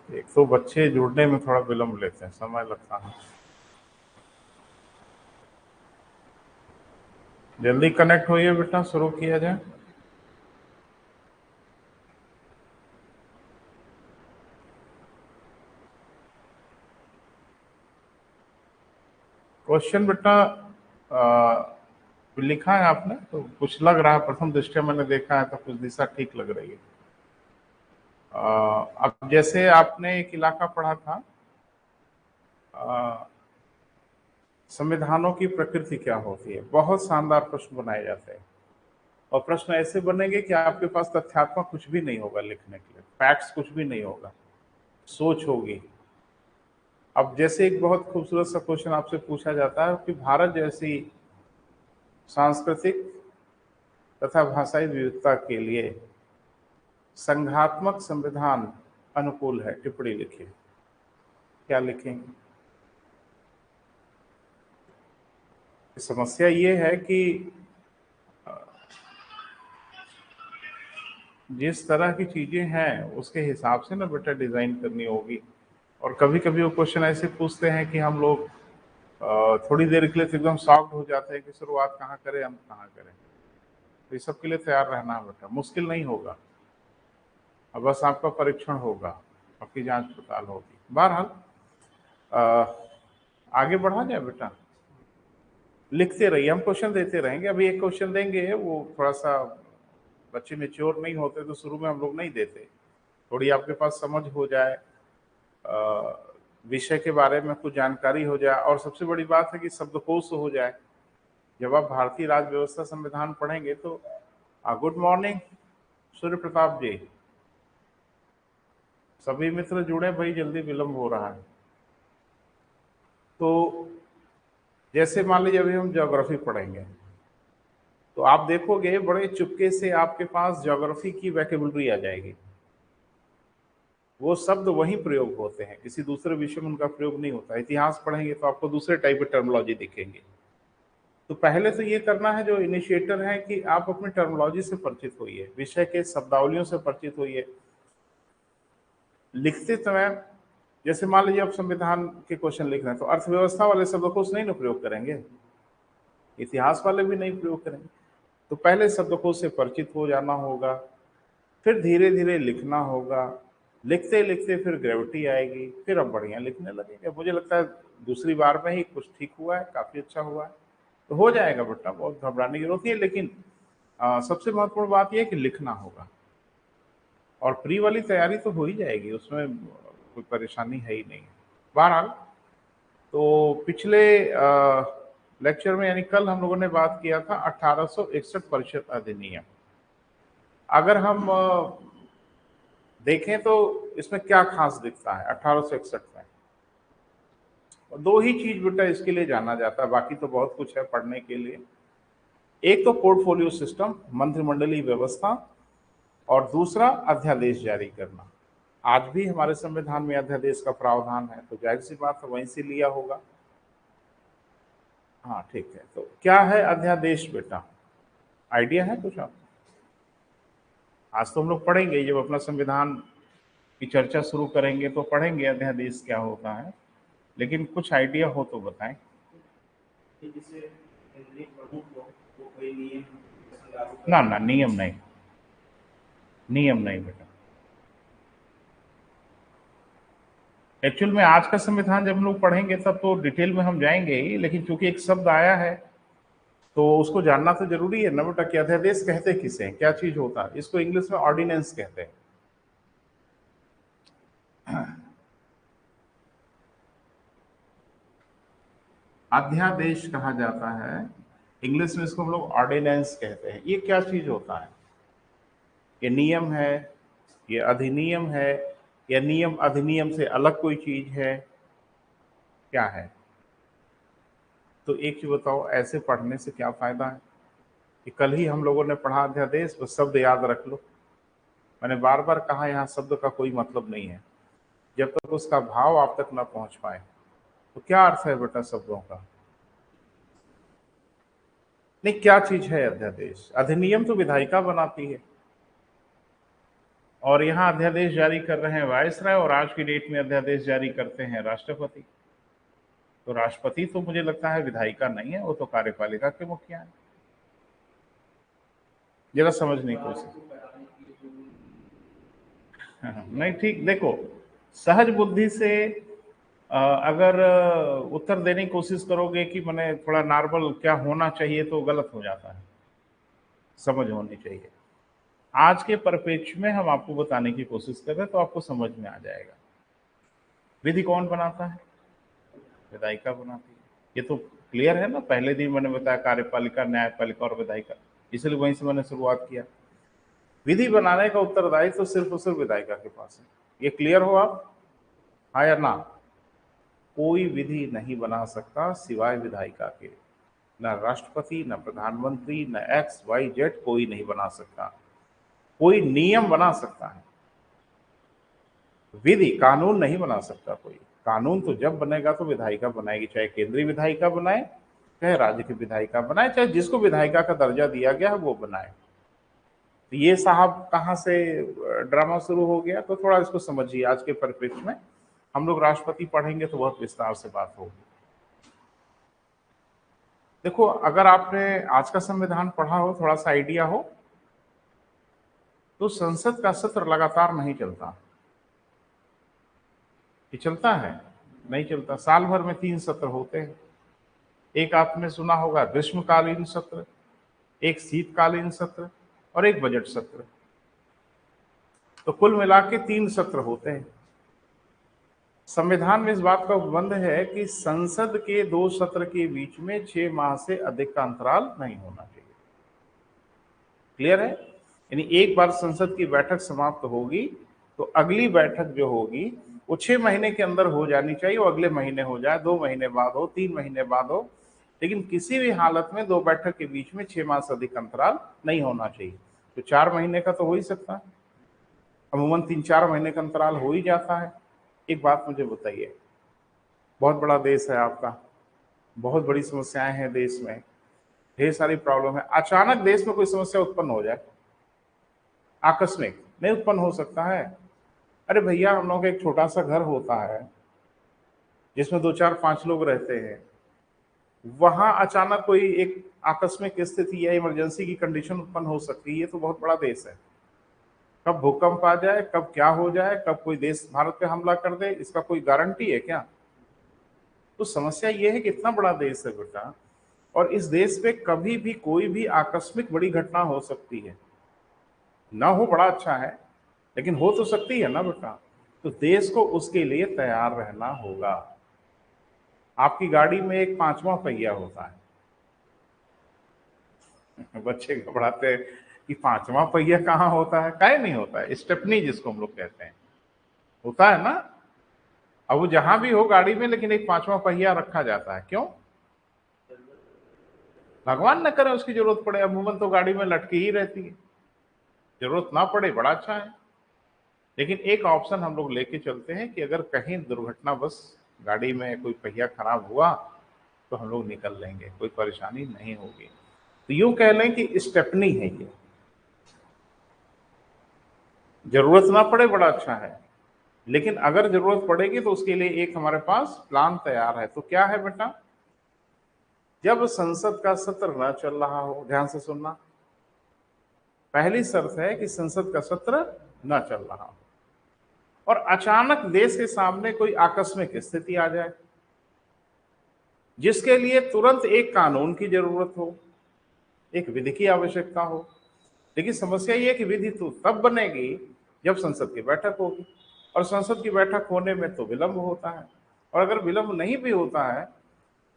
एक तो बच्चे जुड़ने में थोड़ा विलम्ब लेते हैं, समय लगता है। जल्दी कनेक्ट होइए बेटा, शुरू किया जाए। क्वेश्चन बेटा लिखा है आपने तो कुछ लग रहा है, प्रथम दृष्टया मैंने देखा है तो कुछ दिशा ठीक लग रही है। अब जैसे आपने एक इलाका पढ़ा था, संविधानों की प्रकृति क्या होती है, बहुत शानदार प्रश्न बनाए जाते हैं। और प्रश्न ऐसे बनेंगे कि आपके पास तथ्यात्मक कुछ भी नहीं होगा लिखने के लिए, फैक्ट्स कुछ भी नहीं होगा, सोच होगी। अब जैसे एक बहुत खूबसूरत सा क्वेश्चन आपसे पूछा जाता है कि भारत जैसी सांस्कृतिक तथा भाषाई विविधता के लिए संघात्मक संविधान अनुकूल है, टिप्पणी लिखिए। क्या लिखेंगे? समस्या ये है कि जिस तरह की चीजें हैं उसके हिसाब से ना बेटा डिजाइन करनी होगी। और कभी कभी वो क्वेश्चन ऐसे पूछते हैं कि हम लोग थोड़ी देर के लिए तो एकदम शॉक्ड हो जाते हैं कि शुरुआत कहाँ करें, अंत कहाँ करें। तो इस सब के लिए तैयार रहना है बेटा, मुश्किल नहीं होगा। अब बस आपका परीक्षण होगा, आपकी जांच पड़ताल होगी। बहरहाल आगे बढ़ा जाए बेटा, लिखते रहिए, हम क्वेश्चन देते रहेंगे। अभी एक क्वेश्चन देंगे, वो थोड़ा सा बच्चे मेच्योर नहीं होते तो शुरू में हम लोग नहीं देते। थोड़ी आपके पास समझ हो जाए, विषय के बारे में कुछ जानकारी हो जाए, और सबसे बड़ी बात है कि शब्दकोश हो जाए। जब आप भारतीय राज्य व्यवस्था संविधान पढ़ेंगे तो गुड मॉर्निंग सूर्य प्रताप जी, सभी मित्र जुड़े भाई, जल्दी विलंब हो रहा है। तो जैसे मान लीजिए अभी हम ज्योग्राफी पढ़ेंगे तो आप देखोगे बड़े चुपके से आपके पास ज्योग्राफी की वैकेबुलरी आ जाएगी। वो शब्द वहीं प्रयोग होते हैं, किसी दूसरे विषय में उनका प्रयोग नहीं होता। इतिहास पढ़ेंगे तो आपको दूसरे टाइप की टर्मिनोलॉजी दिखेंगे। तो पहले तो ये करना है, जो इनिशिएटर है, कि आप अपनी टर्मिनोलॉजी से परिचित होइए, विषय के शब्दावलियों से परिचित होइए। लिखते समय जैसे मान लीजिए आप संविधान के क्वेश्चन लिख रहे हैं तो अर्थव्यवस्था वाले शब्दकोश नहीं ना प्रयोग करेंगे, इतिहास वाले भी नहीं प्रयोग करेंगे। तो पहले शब्दकोश से परिचित हो जाना होगा, फिर धीरे धीरे लिखना होगा। लिखते लिखते फिर ग्रेविटी आएगी, फिर अब बढ़िया लिखने लगेंगे। मुझे लगता है दूसरी बार में ही कुछ ठीक हुआ है, काफी अच्छा हुआ है। तो हो जाएगा बेटा, बहुत घबराने की जरूरत नहीं है। लेकिन सबसे महत्वपूर्ण बात यह है कि लिखना होगा, और प्री वाली तैयारी तो हो ही जाएगी, उसमें कोई परेशानी है ही नहीं। बहरहाल, तो पिछले लेक्चर में यानी कल हम लोगों ने बात किया था 1861 परिषद अधिनियम। अगर हम देखें तो इसमें क्या खास दिखता है 1861 में। और दो ही चीज बेटा इसके लिए जाना जाता है, बाकी तो बहुत कुछ है पढ़ने के लिए। एक तो पोर्टफोलियो सिस्टम, मंत्रिमंडलीय व्यवस्था, और दूसरा अध्यादेश जारी करना। आज भी हमारे संविधान में अध्यादेश का प्रावधान है, तो जाहिर सी बात है वहीं से लिया होगा। हाँ ठीक है, तो क्या है अध्यादेश बेटा, आइडिया है कुछ आपको? आज तो हम लोग पढ़ेंगे, जब अपना संविधान की चर्चा शुरू करेंगे तो पढ़ेंगे अध्यादेश क्या होता है, लेकिन कुछ आइडिया हो तो बताएं। ना ना, नियम नहीं, नियम नहीं बेटा। एक्चुअल में आज का संविधान जब हम लोग पढ़ेंगे तब तो डिटेल में हम जाएंगे ही, लेकिन चूंकि एक शब्द आया है तो उसको जानना तो जरूरी है ना बेटा कि अध्यादेश कहते किसे हैं, क्या चीज होता है। इसको इंग्लिश में ऑर्डिनेंस कहते हैं। अध्यादेश कहा जाता है, इंग्लिश में इसको हम लोग ऑर्डिनेंस कहते हैं। ये क्या चीज होता है? ये नियम है, ये अधिनियम है, या नियम अधिनियम से अलग कोई चीज है, क्या है? तो एक चीज बताओ, ऐसे पढ़ने से क्या फायदा है कि कल ही हम लोगों ने पढ़ा अध्यादेश, बस शब्द याद रख लो। मैंने बार बार कहा यहाँ शब्द का कोई मतलब नहीं है जब तक उसका भाव आप तक ना पहुंच पाए। तो क्या अर्थ है बेटा शब्दों का? नहीं, क्या चीज है अध्यादेश? अधिनियम तो विधायिका बनाती है, और यहाँ अध्यादेश जारी कर रहे हैं वायसराय, और आज की डेट में अध्यादेश जारी करते हैं राष्ट्रपति। तो राष्ट्रपति तो मुझे लगता है विधायिका नहीं है, वो तो कार्यपालिका के मुखिया है। जरा समझने की कोशिश। नहीं, ठीक, देखो, सहज बुद्धि से अगर उत्तर देने की कोशिश करोगे कि मैंने थोड़ा नॉर्मल क्या होना चाहिए, तो गलत हो जाता है। समझ होनी चाहिए। आज के परिप्रेक्ष्य में हम आपको बताने की कोशिश कर रहे हैं, तो आपको समझ में आ जाएगा। विधि कौन बनाता है? विधायिका बनाती है। ये तो क्लियर है ना। पहले दिन मैंने बताया कार्यपालिका, न्यायपालिका और विधायिका, इसलिए वहीं से मैंने शुरुआत किया। विधि बनाने का उत्तरदायित्व तो सिर्फ और सिर्फ विधायिका के पास है। ये क्लियर हो आप? हाँ या ना? कोई विधि नहीं बना सकता सिवाय विधायिका के। न राष्ट्रपति, न प्रधानमंत्री, न XYZ कोई नहीं बना सकता। कोई नियम बना सकता है, विधि, कानून नहीं बना सकता कोई। कानून तो जब बनेगा तो विधायिका बनाएगी, चाहे केंद्रीय विधायिका बनाए, चाहे राज्य की विधायिका बनाए, चाहे जिसको विधायिका का दर्जा दिया गया है वो बनाए। तो ये साहब कहाँ से ड्रामा शुरू हो गया, तो थोड़ा इसको समझिए। आज के परिप्रेक्ष्य में हम लोग राष्ट्रपति पढ़ेंगे तो बहुत विस्तार से बात होगी। देखो, अगर आपने आज का संविधान पढ़ा हो, थोड़ा सा आइडिया हो, तो संसद का सत्र लगातार नहीं चलता। ये चलता है? नहीं चलता। साल भर में 3 सत्र होते हैं। एक आपने सुना होगा ग्रीष्मकालीन सत्र, एक शीतकालीन सत्र और एक बजट सत्र। तो कुल मिला के 3 सत्र होते हैं। संविधान में इस बात का उपबंध है कि संसद के 2 सत्र के बीच में 6 माह से अधिक का अंतराल नहीं होना चाहिए। क्लियर है? यानी एक बार संसद की बैठक समाप्त होगी तो अगली बैठक जो होगी वो 6 महीने के अंदर हो जानी चाहिए। वो अगले महीने हो जाए, 2 महीने बाद हो, 3 महीने बाद हो, लेकिन किसी भी हालत में 2 बैठक के बीच में 6 माह से अधिक अंतराल नहीं होना चाहिए। तो 4 महीने का तो हो ही सकता है, अमूमन 3-4 महीने का अंतराल हो ही जाता है। एक बात मुझे बताइए, बहुत बड़ा देश है आपका, बहुत बड़ी समस्याएं हैं देश में, ढेर सारी प्रॉब्लम है। अचानक देश में कोई समस्या उत्पन्न हो जाए, आकस्मिक, नहीं उत्पन्न हो सकता है? अरे भैया, हम लोग का एक छोटा सा घर होता है जिसमें 2-4-5 लोग रहते हैं, वहां अचानक कोई एक आकस्मिक स्थिति या इमरजेंसी की कंडीशन उत्पन्न हो सकती है। ये तो बहुत बड़ा देश है। कब भूकंप आ जाए, कब क्या हो जाए, कब कोई देश भारत पे हमला कर दे, इसका कोई गारंटी है क्या? तो समस्या ये है कि इतना बड़ा देश है बेटा, और इस देश पे कभी भी कोई भी आकस्मिक बड़ी घटना हो सकती है। ना हो बड़ा अच्छा है, लेकिन हो तो सकती है ना बेटा। तो देश को उसके लिए तैयार रहना होगा। आपकी गाड़ी में एक 5वां पहिया होता है। बच्चे घबराते हैं कि 5वां पहिया कहाँ होता है। काहे नहीं होता है? स्टेपनी जिसको हम लोग कहते हैं, होता है ना। अब वो जहां भी हो गाड़ी में, लेकिन एक 5वां पहिया रखा जाता है। क्यों? भगवान न करे उसकी जरूरत पड़े। अमूमन तो गाड़ी में लटकी ही रहती है, जरूरत ना पड़े बड़ा अच्छा है। लेकिन एक ऑप्शन हम लोग लेके चलते हैं कि अगर कहीं दुर्घटना बस गाड़ी में कोई पहिया खराब हुआ तो हम लोग निकल लेंगे, कोई परेशानी नहीं होगी। तो यूं कह लें कि स्टेपनी है ये, जरूरत ना पड़े बड़ा अच्छा है, लेकिन अगर जरूरत पड़ेगी तो उसके लिए एक हमारे पास प्लान तैयार है। तो क्या है बेटा? जब संसद का सत्र न चल रहा हो, ध्यान से सुनना, पहली शर्त है कि संसद का सत्र न चल रहा हो और अचानक देश के सामने कोई आकस्मिक स्थिति आ जाए जिसके लिए तुरंत एक कानून की जरूरत हो, एक विधि की आवश्यकता हो। लेकिन समस्या ये है कि विधि तो तब बनेगी जब संसद की बैठक होगी, और संसद की बैठक होने में तो विलंब होता है। और अगर विलंब नहीं भी होता है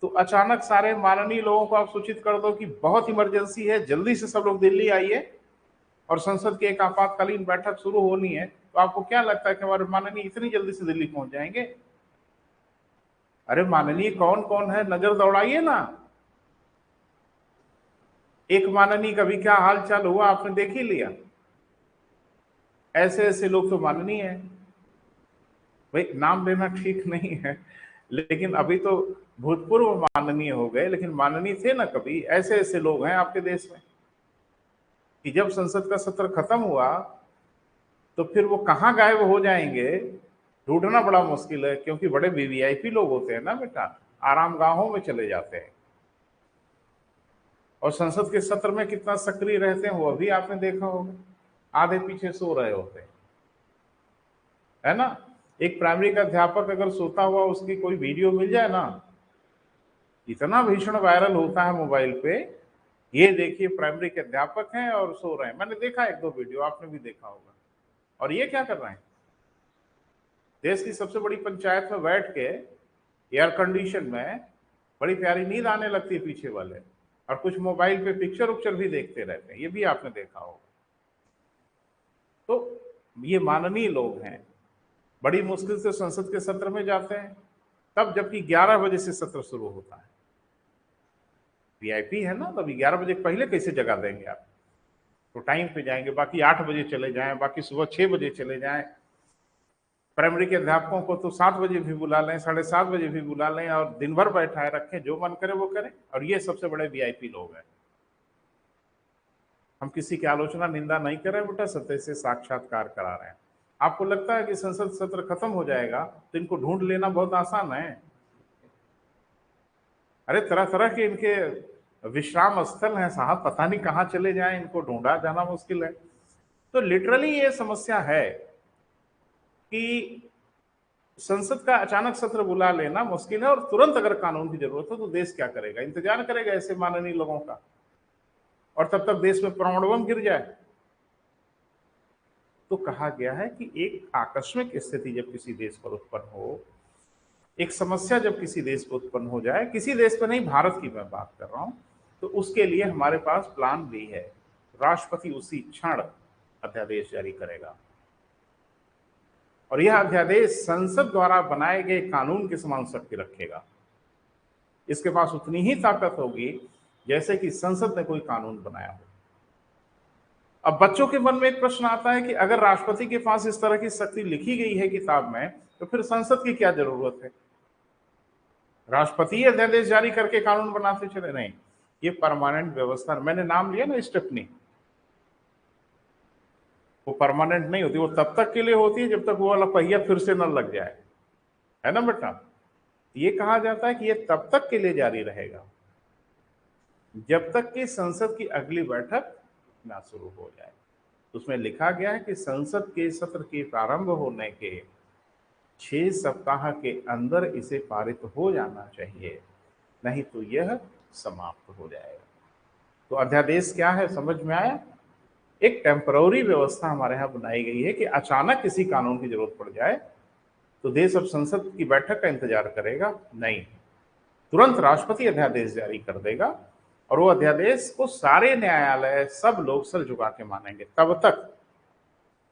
तो अचानक सारे माननीय लोगों को आप सूचित कर दो कि बहुत इमरजेंसी है, जल्दी से सब लोग दिल्ली आइए और संसद की एक आपातकालीन बैठक शुरू होनी है, तो आपको क्या लगता है कि हमारे माननीय इतनी जल्दी से दिल्ली पहुंच जाएंगे? अरे माननीय कौन कौन है, नजर दौड़ाइए ना। एक माननीय का भी क्या हाल चाल हुआ आपने देख ही लिया। ऐसे ऐसे लोग तो माननीय है भाई, नाम लेना ठीक नहीं है, लेकिन अभी तो भूतपूर्व माननीय हो गए, लेकिन माननीय थे ना कभी। ऐसे ऐसे लोग हैं आपके देश में कि जब संसद का सत्र खत्म हुआ तो फिर वो कहाँ गायब हो जाएंगे ढूंढना बड़ा मुश्किल है, क्योंकि बड़े वीवीआईपी लोग होते हैं ना बेटा, आराम गाहों में चले जाते हैं। और संसद के सत्र में कितना सक्रिय रहते हैं वो भी आपने देखा होगा, आधे पीछे सो रहे होते हैं, है ना। एक प्राइमरी का अध्यापक अगर सोता हुआ उसकी कोई वीडियो मिल जाए ना, इतना भीषण वायरल होता है मोबाइल पे, ये देखिए प्राइमरी के अध्यापक हैं और सो रहे हैं। मैंने देखा एक दो वीडियो, आपने भी देखा होगा। और ये क्या कर रहे हैं, देश की सबसे बड़ी पंचायत में बैठ के एयर कंडीशन में बड़ी प्यारी नींद आने लगती है पीछे वाले, और कुछ मोबाइल पे पिक्चर उक्चर भी देखते रहते हैं, ये भी आपने देखा होगा। तो ये माननीय लोग हैं, बड़ी मुश्किल से संसद के सत्र में जाते हैं, तब जबकि 11 बजे से सत्र शुरू होता है। वीआईपी है ना, तब 11 बजे पहले कैसे जगा देंगे आप, तो टाइम पे जाएंगे। बाकी 8 बजे चले जाएं, बाकी सुबह 6 बजे चले जाएं। प्राइमरी के अध्यापकों को तो 7 बजे भी बुला लें, 7:30 बजे भी बुला लें, और दिन भर बैठाए रखें, जो मन करे वो करें। और ये सबसे बड़े वीआईपी लोग हैं। हम किसी की आलोचना निंदा नहीं कर रहे बेटा, सत्य से साक्षात्कार करा रहे हैं। आपको लगता है कि संसद सत्र खत्म हो जाएगा तो इनको ढूंढ लेना बहुत आसान है? अरे तरह तरह के इनके विश्राम स्थल हैं साहब, पता नहीं कहाँ चले जाएं, इनको ढूंढा जाना मुश्किल है। तो लिटरली ये समस्या है कि संसद का अचानक सत्र बुला लेना मुश्किल है, और तुरंत अगर कानून की जरूरत हो तो देश क्या करेगा, इंतजार करेगा ऐसे माननीय लोगों का, और तब तक देश में परमाणु बम गिर जाए। तो कहा गया है कि एक आकस्मिक स्थिति जब किसी देश पर उत्पन्न हो, एक समस्या जब किसी देश पर उत्पन्न हो जाए, किसी देश पर नहीं, भारत की मैं बात कर रहा हूं, तो उसके लिए हमारे पास प्लान बी है। राष्ट्रपति उसी क्षण अध्यादेश जारी करेगा, और यह अध्यादेश संसद द्वारा बनाए गए कानून के समान शक्ति रखेगा। इसके पास उतनी ही ताकत होगी जैसे कि संसद ने कोई कानून बनाया हो। अब बच्चों के मन में एक प्रश्न आता है कि अगर राष्ट्रपति के पास इस तरह की शक्ति लिखी गई है किताब में, तो फिर संसद की क्या जरूरत है? राष्ट्रपति अध्यादेश जारी करके कानून बनाते चले? नहीं, ये परमानेंट व्यवस्था, मैंने नाम लिया ना स्टेपनी, वो परमानेंट नहीं होती, वो तब तक के लिए होती है जब तक वो वाला पहिया फिर से न लग जाए, है ना बेटा। ये कहा जाता है कि ये तब तक के लिए जारी रहेगा जब तक कि संसद की अगली बैठक ना शुरू हो जाए। उसमें लिखा गया है कि संसद के सत्र के प्रारंभ होने के 6 सप्ताह के अंदर इसे पारित हो जाना चाहिए, नहीं तो यह समाप्त हो जाएगा। तो अध्यादेश क्या है समझ में आया? एक टेम्पररी व्यवस्था हमारे यहाँ बनाई गई है कि अचानक किसी कानून की जरूरत पड़ जाए तो देश अब संसद की बैठक का इंतजार करेगा नहीं, तुरंत राष्ट्रपति अध्यादेश जारी कर देगा, और वो अध्यादेश को सारे न्यायालय, सब लोग सर झुका के मानेंगे तब तक,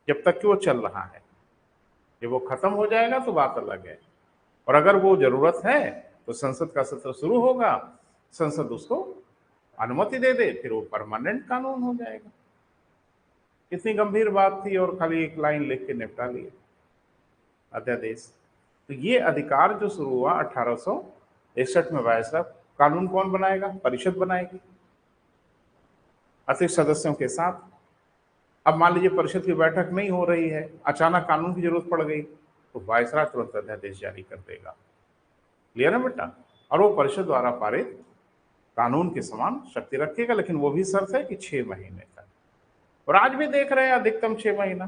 जब तक कि वो चल रहा है। जब वो खत्म हो जाएगा तो बात अलग है, और अगर वो जरूरत है तो संसद का सत्र शुरू होगा, संसद उसको अनुमति दे दे, फिर वो परमानेंट कानून हो जाएगा। कितनी गंभीर बात थी, और खाली एक लाइन लिख के निपटा लिए अध्यादेश। तो ये अधिकार जो शुरू हुआ 1861 में वायसराय, कानून कौन बनाएगा? परिषद बनाएगी अतिरिक्त सदस्यों के साथ। अब मान लीजिए परिषद की बैठक नहीं हो रही है, अचानक कानून की जरूरत पड़ गई, तो वायसराय तुरंत अध्यादेश जारी कर देगा। क्लियर है बेटा? और वो परिषद द्वारा पारित कानून के समान शक्ति रखेगा, लेकिन वो भी शर्त है कि 6 महीने तक। और आज भी देख रहे हैं अधिकतम 6 महीना,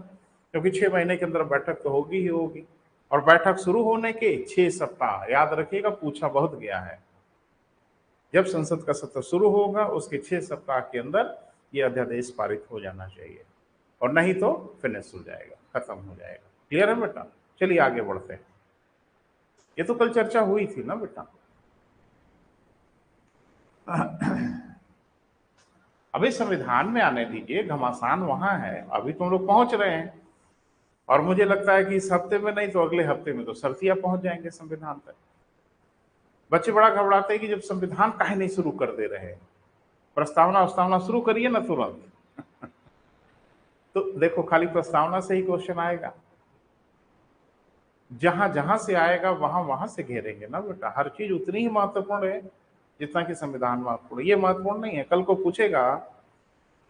क्योंकि 6 महीने के अंदर बैठक तो होगी ही होगी, और बैठक शुरू होने के 6 सप्ताह, याद रखिएगा, पूछा बहुत गया है, जब संसद का सत्र शुरू होगा उसके 6 सप्ताह के अंदर ये अध्यादेश पारित हो जाना चाहिए, और नहीं तो फिनिश हो जाएगा, खत्म हो जाएगा। क्लियर है बेटा? चलिए आगे बढ़ते हैं। ये तो कल चर्चा हुई थी ना बेटा। अभी संविधान में आने दीजिए, घमासान वहां है, अभी तुम लोग पहुंच रहे हैं, और मुझे लगता है कि इस हफ्ते में नहीं तो अगले हफ्ते में तो सरतिया पहुंच जाएंगे संविधान तक। बच्चे बड़ा घबराते हैं कि जब संविधान काहे नहीं शुरू कर दे रहे, प्रस्तावना शुरू करिए ना तुरंत। तो देखो खाली प्रस्तावना से ही क्वेश्चन आएगा, जहां जहां से आएगा वहां वहां से घेरेंगे ना बेटा। हर चीज उतनी ही महत्वपूर्ण है जितना कि संविधान महत्वपूर्ण है। ये महत्वपूर्ण नहीं है, कल को पूछेगा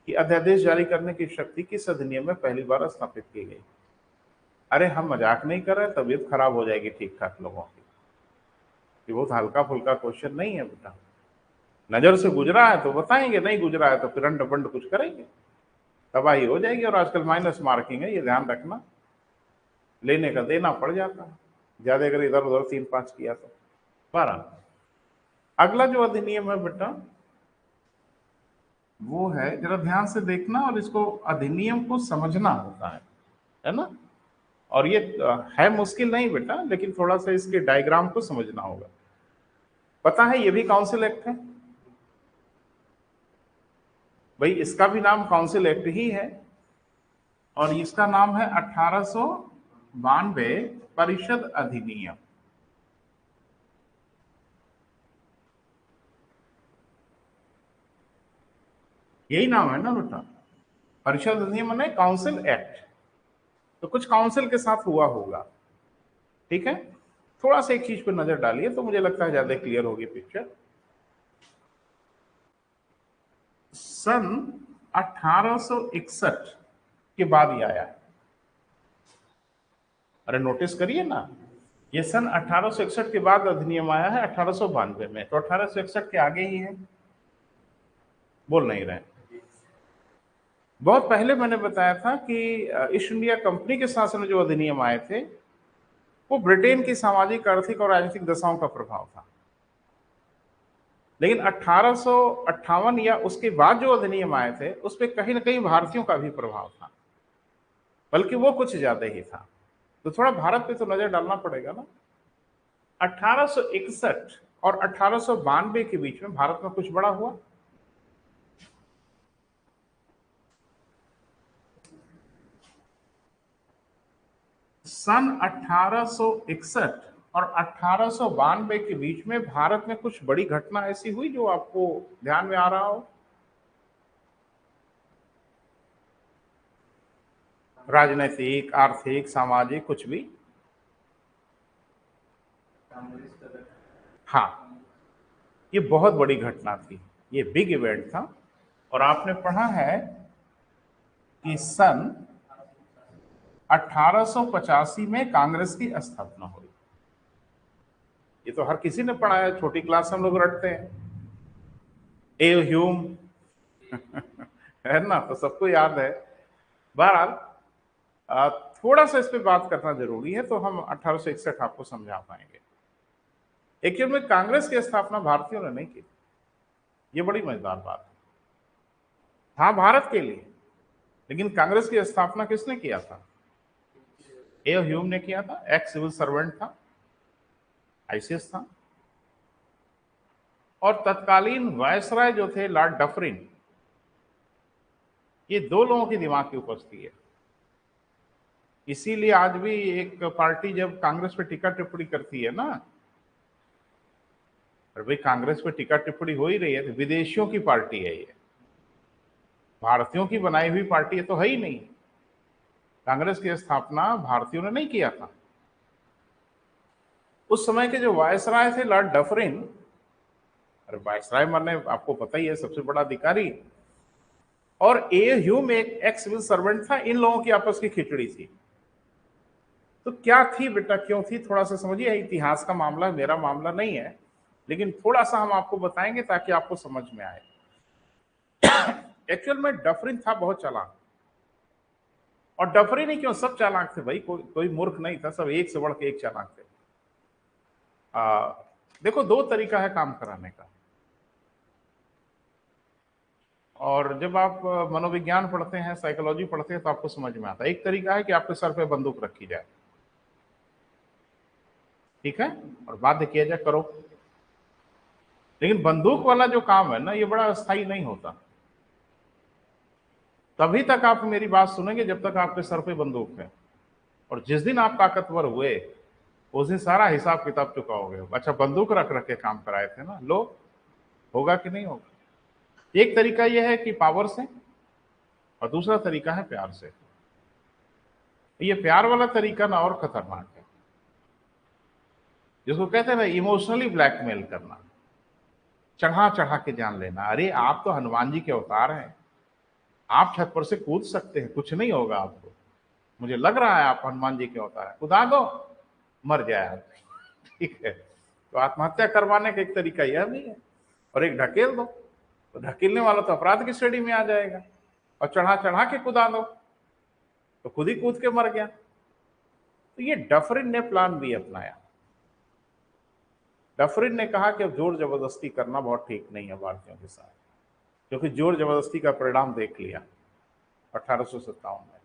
कि अध्यादेश जारी करने की शक्ति किस अधिनियम में पहली बार स्थापित की गई, अरे हम मजाक नहीं कर रहे, तबीयत खराब हो जाएगी ठीक ठाक लोगों की। ये बहुत हल्का फुल्का क्वेश्चन नहीं है बेटा। नजर से गुजरा है तो बताएंगे, नहीं गुजरा है तो फिर अंड बंड कुछ करेंगे, तबाही हो जाएगी। और आजकल माइनस मार्किंग है, ये ध्यान रखना, लेने का देना पड़ जाता है ज्यादा अगर इधर उधर 3-5 किया तो। 12 अगला जो अधिनियम है बेटा वो है, जरा ध्यान से देखना और इसको अधिनियम को समझना होता है ना। और ये है मुश्किल नहीं बेटा, लेकिन थोड़ा सा इसके डायग्राम को समझना होगा। पता है ये भी काउंसिल एक्ट है भाई, इसका भी नाम काउंसिल एक्ट ही है, और इसका नाम है 1892 परिषद अधिनियम। यही नाम है ना बेटा, परिषद अधिनियम है काउंसिल एक्ट। तो कुछ काउंसिल के साथ हुआ होगा, ठीक है। थोड़ा सा एक चीज पर नजर डालिए तो मुझे लगता है ज्यादा क्लियर होगी पिक्चर। सन 1861 के बाद ही आया है। अरे नोटिस करिए ना, ये सन 1861 के बाद अधिनियम आया है 1892 में, तो 1861 के आगे ही है। बोल नहीं रहे। बहुत पहले मैंने बताया था कि ईस्ट इंडिया कंपनी के शासन में जो अधिनियम आए थे वो ब्रिटेन की सामाजिक, आर्थिक और राजनीतिक दशाओं का प्रभाव था। लेकिन 1858 या उसके बाद जो अधिनियम आए थे उस पर कहीं ना कहीं भारतीयों का भी प्रभाव था, बल्कि वो कुछ ज्यादा ही था। तो थोड़ा भारत पे तो नजर डालना पड़ेगा ना। 1861 और 1892 के बीच में भारत में कुछ बड़ा हुआ। सन 1861 और 1892 के बीच में भारत में कुछ बड़ी घटना ऐसी हुई जो आपको ध्यान में आ रहा हो। राजनीतिक, आर्थिक, सामाजिक, कुछ भी। हाँ, ये बहुत बड़ी घटना थी, ये बिग इवेंट था। और आपने पढ़ा है कि सन 1885 में कांग्रेस की स्थापना हुई। ये तो हर किसी ने पढ़ा है, छोटी क्लास में हम लोग रटते हैं। ए ह्यूम है ना, तो सबको याद है। बहरहाल थोड़ा सा इस पे बात करना जरूरी है, तो हम 1861 आपको समझा पाएंगे। एक्चुअल में कांग्रेस की स्थापना भारतीयों ने नहीं की, ये बड़ी मजेदार बात है। हाँ, भारत के लिए, लेकिन कांग्रेस की स्थापना किसने किया था? ए ह्यूम ने किया था, एक्स सिविल सर्वेंट था, आईसीएस था। और तत्कालीन वायसराय जो थे लॉर्ड डफरिन, ये दो लोगों की दिमाग की उपज है। इसीलिए आज भी एक पार्टी जब कांग्रेस पे टीका टिप्पणी करती है ना, और भाई कांग्रेस पे टीका टिप्पणी हो ही रही है तो विदेशियों की पार्टी है ये, भारतीयों की बनाई हुई पार्टी है तो है ही नहीं। कांग्रेस की स्थापना भारतीयों ने नहीं किया था। उस समय के जो वायसराय थे लॉर्ड डफरिन, अरे वायसराय माने आपको पता ही है सबसे बड़ा अधिकारी, और ए ह्यूम एक एक्स सिविल सर्वेंट था, इन लोगों की आपस की खिचड़ी थी। तो क्या थी बेटा, क्यों थी, थोड़ा सा समझिए। इतिहास का मामला मेरा मामला नहीं है, लेकिन थोड़ा सा हम आपको बताएंगे ताकि आपको समझ में आए। एक्चुअल में डफरिन था बहुत चालाक, और डफरिन ही क्यों, सब चालाक थे भाई, कोई मूर्ख नहीं था, सब एक से बढ़ के एक चालाक थे। देखो, दो तरीका है काम कराने का। और जब आप मनोविज्ञान पढ़ते हैं, साइकोलॉजी पढ़ते हैं, तो आपको समझ में आता है। एक तरीका है कि आपके सर पे बंदूक रखी जाए, ठीक है, और बाध्य किया जाए करो। लेकिन बंदूक वाला जो काम है ना, ये बड़ा अस्थायी नहीं होता। तभी तक आप मेरी बात सुनेंगे जब तक आपके सर पे बंदूक है, और जिस दिन आप ताकतवर हुए उस दिन सारा हिसाब किताब चुकाओगे। अच्छा, बंदूक रख रख के काम कराए थे ना, लो, होगा कि नहीं होगा। एक तरीका यह है कि पावर से, और दूसरा तरीका है प्यार से। ये प्यार वाला तरीका ना और खतरनाक है, जिसको कहते हैं ना इमोशनली ब्लैकमेल करना, चढ़ा चढ़ा के जान लेना। अरे आप तो हनुमान जी के अवतार हैं, आप छत पर से कूद सकते हैं, कुछ नहीं होगा आपको। मुझे लग रहा है आप हनुमान जी के अवतार है, कूदा दो, मर जाए आदमी। ठीक है, तो आत्महत्या करवाने का एक तरीका यह भी है। और एक ढकेल दो, तो ढकेलने वाला तो अपराध की श्रेणी में आ जाएगा। और चढ़ा चढ़ा के कूदा दो तो खुद ही कूद के मर गया। तो ये डफरिन ने प्लान भी अपनाया। डफरिन ने कहा कि अब जोर जबरदस्ती करना बहुत ठीक नहीं है भारतीयों के साथ, क्योंकि जोर जबरदस्ती का परिणाम देख लिया 1857 में।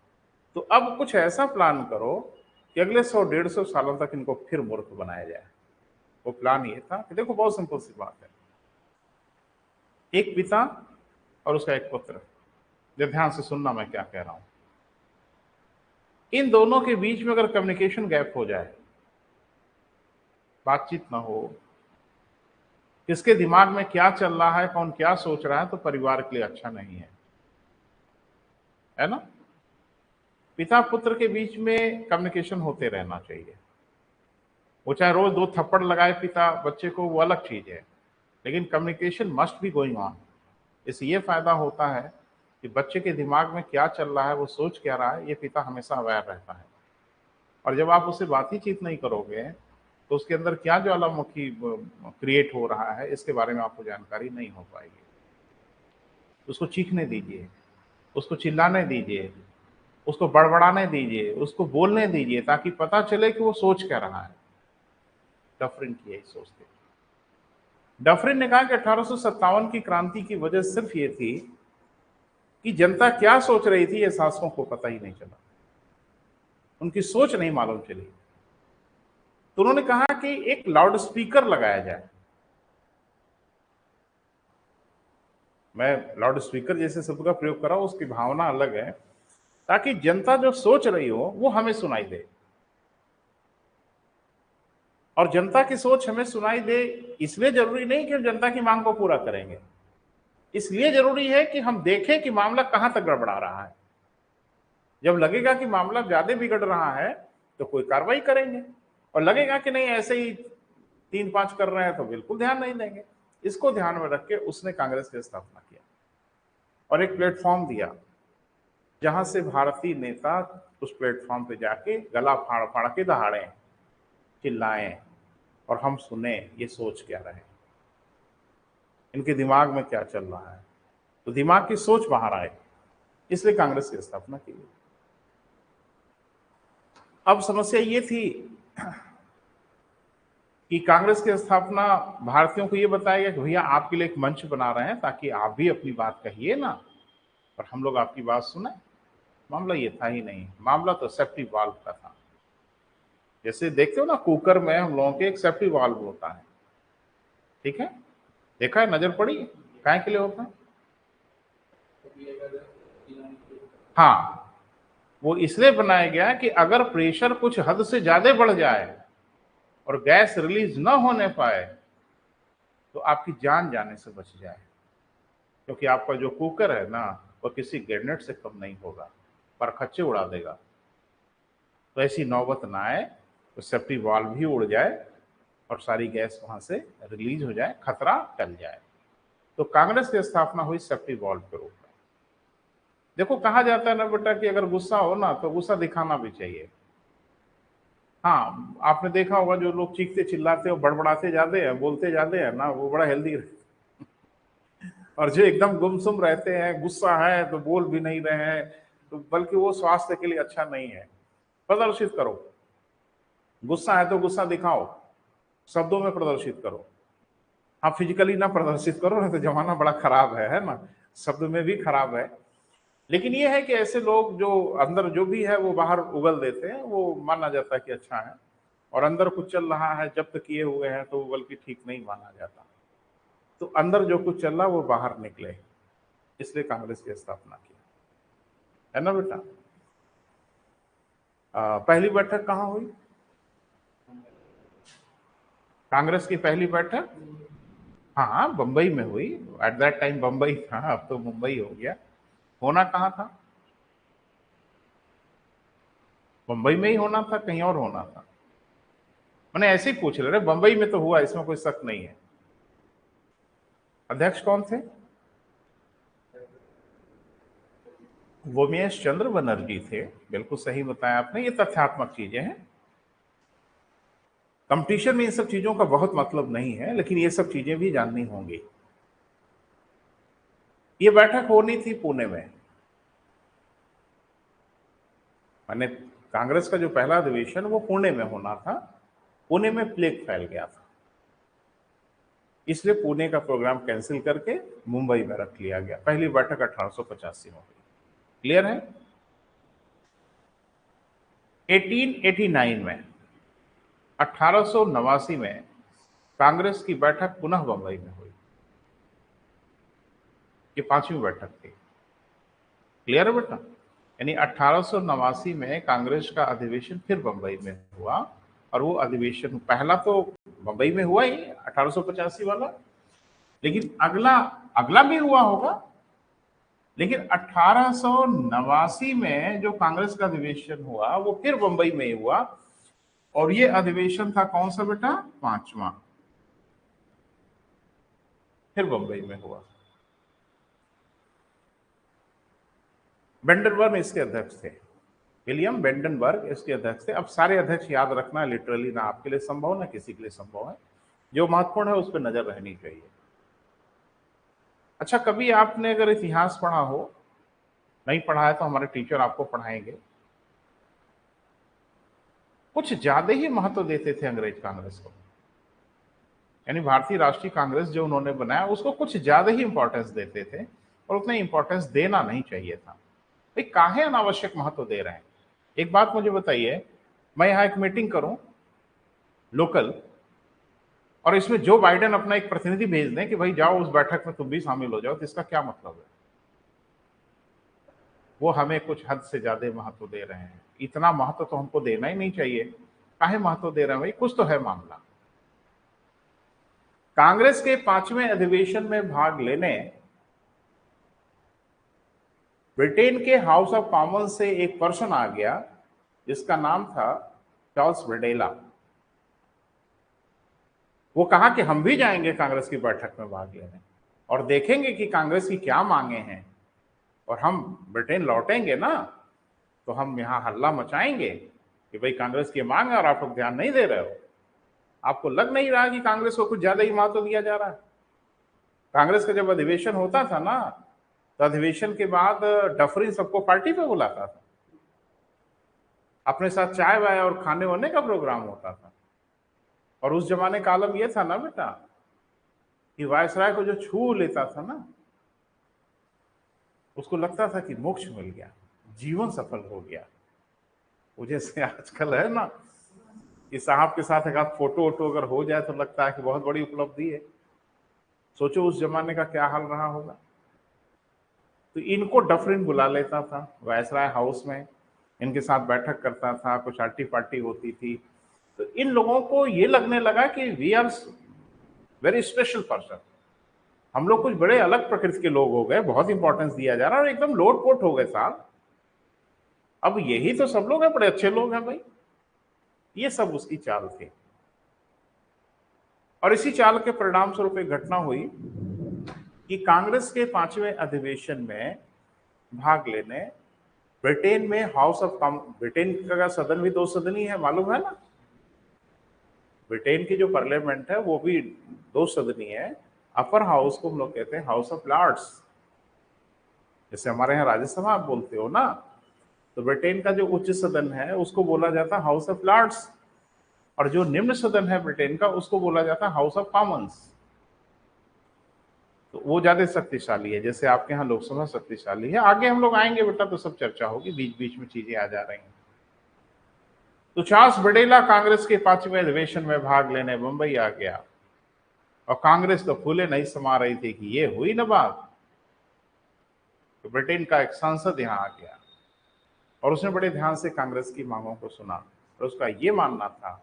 तो अब कुछ ऐसा प्लान करो कि अगले 100-150 सालों तक इनको फिर मूर्ख बनाया जाए। वो प्लान ये था कि देखो, बहुत सिंपल सी बात है, एक पिता और उसका एक पुत्र, जो ध्यान से सुनना मैं क्या कह रहा हूं, इन दोनों के बीच में अगर कम्युनिकेशन गैप हो जाए, बातचीत ना हो, किसके दिमाग में क्या चल रहा है, कौन क्या सोच रहा है, तो परिवार के लिए अच्छा नहीं है ना। पिता पुत्र के बीच में कम्युनिकेशन होते रहना चाहिए। वो चाहे रोज 2 थप्पड़ लगाए पिता बच्चे को, वो अलग चीज है, लेकिन communication must be going on. इससे ये फायदा होता है कि बच्चे के दिमाग में क्या चल रहा है, वो सोच क्या रहा है, ये पिता हमेशा अवेयर रहता है। और जब आप उससे बातचीत नहीं करोगे तो उसके अंदर क्या ज्वालामुखी क्रिएट हो रहा है, इसके बारे में आपको जानकारी नहीं हो पाएगी। उसको चीखने दीजिए, उसको चिल्लाने दीजिए, उसको बड़बड़ाने दीजिए, उसको बोलने दीजिए, ताकि पता चले कि वो सोच क्या रहा है। डफरिन की यही सोच थी। डफरिन ने कहा कि 1857 की क्रांति की वजह सिर्फ ये थी कि जनता क्या सोच रही थी, ये शासकों को पता ही नहीं चला, उनकी सोच नहीं मालूम चली। तो उन्होंने कहा कि एक लाउड स्पीकर लगाया जाए। मैं लाउड स्पीकर जैसे शब्द का प्रयोग कर रहा हूं, उसकी भावना अलग है, ताकि जनता जो सोच रही हो वो हमें सुनाई दे। और जनता की सोच हमें सुनाई दे इसलिए जरूरी नहीं कि हम जनता की मांग को पूरा करेंगे, इसलिए जरूरी है कि हम देखें कि मामला कहां तक गड़बड़ा रहा है। जब लगेगा कि मामला ज्यादा बिगड़ रहा है तो कोई कार्रवाई करेंगे, और लगेगा कि नहीं ऐसे ही 3-5 कर रहे हैं तो बिल्कुल ध्यान नहीं देंगे। इसको ध्यान में रख के उसने कांग्रेस की स्थापना किया और एक प्लेटफॉर्म दिया, जहां से भारतीय नेता उस प्लेटफॉर्म पे जाके गला फाड़ फाड़ के दहाड़े, चिल्लाएं और हम सुने ये सोच क्या रहे, इनके दिमाग में क्या चल रहा है, तो दिमाग की सोच बाहर आए। इसलिए कांग्रेस की स्थापना की गई। अब समस्या ये थी कि कांग्रेस की स्थापना भारतीयों को ये बताया गया कि भैया आपके लिए एक मंच बना रहे हैं ताकि आप भी अपनी बात कहिए ना, और हम लोग आपकी बात सुने। मामला ये था ही नहीं, मामला तो सेफ्टी वाल्व का था। जैसे देखते हो ना कुकर में हम लोगों के एक सेफ्टी वाल्व होता है, ठीक है, देखा है, नजर पड़ी, काय के लिए होता है? हाँ, वो इसलिए बनाया गया कि अगर प्रेशर कुछ हद से ज्यादा बढ़ जाए और गैस रिलीज न होने पाए तो आपकी जान जाने से बच जाए, क्योंकि आपका जो कुकर है ना, वो किसी ग्रेनेड से कम नहीं होगा, पर खच्चे उड़ा देगा। तो ऐसी नौबत ना आए, तो सेफ्टी वाल्व भी उड़ जाए और सारी गैस वहां से रिलीज हो जाए, खतरा टल जाए। तो कांग्रेस की स्थापना हुई सेफ्टी वाल्व के रूप में। देखो, कहा जाता है ना बेटा कि अगर गुस्सा हो ना तो गुस्सा दिखाना भी चाहिए। हाँ, आपने देखा होगा जो लोग चीखते चिल्लाते और बड़बड़ाते जाते हैं, बोलते जाते हैं ना, वो बड़ा हेल्दी। और जो एकदम गुमसुम रहते हैं, गुस्सा है तो बोल भी नहीं रहे हैं, तो बल्कि वो स्वास्थ्य के लिए अच्छा नहीं है। प्रदर्शित करो, गुस्सा है तो गुस्सा दिखाओ, शब्दों में प्रदर्शित करो। हाँ, फिजिकली ना प्रदर्शित करो, नहीं तो जमाना बड़ा खराब है ना, शब्द में भी खराब है। लेकिन ये है कि ऐसे लोग जो अंदर जो भी है वो बाहर उगल देते हैं, वो माना जाता है कि अच्छा है, और अंदर कुछ चल रहा है जब्त किए हुए हैं तो बल्कि ठीक नहीं माना जाता। तो अंदर जो कुछ चल रहा है वो बाहर निकले, इसलिए कांग्रेस की स्थापना की, है ना बेटा। पहली बैठक कहाँ हुई? कांग्रेस की पहली बैठक, हाँ, बंबई में हुई। एट दैट टाइम बंबई था, अब तो मुंबई हो गया। होना कहाँ था? मुंबई में ही होना था, कहीं और होना था? मैंने ऐसे ही पूछ रहे, बंबई में तो हुआ, इसमें कोई शक नहीं है। अध्यक्ष कौन थे? वोमेश चंद्र बनर्जी थे, बिल्कुल सही बताया आपने, ये तथ्यात्मक चीजें हैं। कंपटीशन में इन सब चीजों का बहुत मतलब नहीं है, लेकिन ये सब चीजें भी जाननी होंगी। ये बैठक होनी थी पुणे में, माने कांग्रेस का जो पहला अधिवेशन वो पुणे में होना था। पुणे में प्लेग फैल गया था, इसलिए पुणे का प्रोग्राम कैंसिल करके मुंबई में रख लिया गया। पहली बैठक 1885 में हुई। क्लियर है? 1889 में, 1889 में कांग्रेस की बैठक पुनः बंबई में हुई। ये पांचवी बैठक थी। क्लियर है बेटा? यानी 1889 में कांग्रेस का अधिवेशन फिर बंबई में हुआ, और वो अधिवेशन पहला तो बंबई में हुआ ही 1885 वाला, लेकिन अगला अगला भी हुआ होगा। लेकिन 1889 में जो कांग्रेस का अधिवेशन हुआ वो फिर बंबई में ही हुआ, और ये अधिवेशन था कौन सा बेटा? पांचवा, फिर बंबई में हुआ। बेंडनबर्ग इसके अध्यक्ष थे, विलियम बेंडनबर्ग इसके अध्यक्ष थे। अब सारे अध्यक्ष याद रखना लिटरली ना आपके लिए संभव ना किसी के लिए संभव है, जो महत्वपूर्ण है उस पर नजर रहनी चाहिए। अच्छा, कभी आपने अगर इतिहास पढ़ा हो, नहीं पढ़ा है तो हमारे टीचर आपको पढ़ाएंगे, कुछ ज्यादा ही महत्व देते थे अंग्रेज कांग्रेस को, यानी भारतीय राष्ट्रीय कांग्रेस जो उन्होंने बनाया उसको कुछ ज्यादा ही इंपॉर्टेंस देते थे, और उतना इंपॉर्टेंस देना नहीं चाहिए था। भाई काहे अनावश्यक महत्व दे रहे हैं? एक बात मुझे बताइए, मैं यहाँ एक मीटिंग करूं लोकल, और इसमें जो बाइडेन अपना एक प्रतिनिधि भेज दें कि भाई जाओ उस बैठक में तुम भी शामिल हो जाओ, तो इसका क्या मतलब है? वो हमें कुछ हद से ज्यादा महत्व दे रहे हैं। इतना महत्व तो हमको देना ही नहीं चाहिए। काहे महत्व दे रहे हैं भाई? कुछ तो है मामला। कांग्रेस के पांचवें अधिवेशन में भाग लेने ब्रिटेन के हाउस ऑफ कॉमन से एक पर्सन आ गया जिसका नाम था चार्ल्स वेडेला। वो कहा कि हम भी जाएंगे कांग्रेस की बैठक में भाग लेने, और देखेंगे कि कांग्रेस की क्या मांगे हैं, और हम ब्रिटेन लौटेंगे ना तो हम यहां हल्ला मचाएंगे कि भाई कांग्रेस की मांग है और आप लोग ध्यान नहीं दे रहे हो। आपको लग नहीं रहा कि कांग्रेस को कुछ ज्यादा ही महत्व दिया जा रहा है? कांग्रेस का जब अधिवेशन होता था ना, तो अधिवेशन के बाद डफरिन सबको पार्टी पे बुलाता था, अपने साथ चाय वाय और खाने वाने का प्रोग्राम होता था। और उस जमाने का आलम यह था ना बेटा कि वायसराय को जो छू लेता था ना, उसको लगता था कि मोक्ष मिल गया, जीवन सफल हो गया। वो जैसे आजकल है ना कि साहब के साथ एक आध फोटो वोटो अगर हो जाए तो लगता है कि बहुत बड़ी उपलब्धि है। सोचो उस जमाने का क्या हाल रहा होगा। तो इनको डफरिन बुला लेता था वायसराय हाउस में, इनके साथ बैठक करता था, कुछ आर्टी पार्टी होती थी। तो इन लोगों को ये लगने लगा कि we are very special person, हम लोग कुछ बड़े अलग प्रकृति के लोग हो गए, बहुत इंपॉर्टेंस दिया जा रहा है, और एकदम लोटपोट हो गए साहब। अब यही तो सब लोग हैं, बड़े अच्छे लोग हैं भाई। ये सब उसकी चाल थी, और इसी चाल के परिणाम स्वरूप एक घटना हुई कि कांग्रेस के पांचवें अधिवेशन में भाग लेने ब्रिटेन में हाउस ऑफ ब्रिटेन का सदन भी दो सदनी है, मालूम है ना? ब्रिटेन की जो पार्लियामेंट है वो भी दो सदनी है। अपर हाउस को हम लोग कहते हैं हाउस ऑफ लॉर्ड्स, जैसे हमारे यहाँ राज्यसभा आप बोलते हो ना, तो ब्रिटेन का जो उच्च सदन है उसको बोला जाता है हाउस ऑफ लॉर्ड्स, और जो निम्न सदन है ब्रिटेन का उसको बोला जाता है हाउस ऑफ कॉमन्स। तो वो ज्यादा शक्तिशाली है, जैसे आपके यहाँ लोकसभा शक्तिशाली है। आगे हम लोग आएंगे बेटा तो सब चर्चा होगी, बीच बीच में चीजें आ जा रही हैं। तो चार्ल्स बडेला कांग्रेस के पांचवें अधिवेशन में भाग लेने मुंबई आ गया, और कांग्रेस तो फूले नहीं समा रही थी कि ये हुई ना बात। तो ब्रिटेन का एक सांसद यहाँ आ गया, और उसने बड़े ध्यान से कांग्रेस की मांगों को सुना, और उसका ये मानना था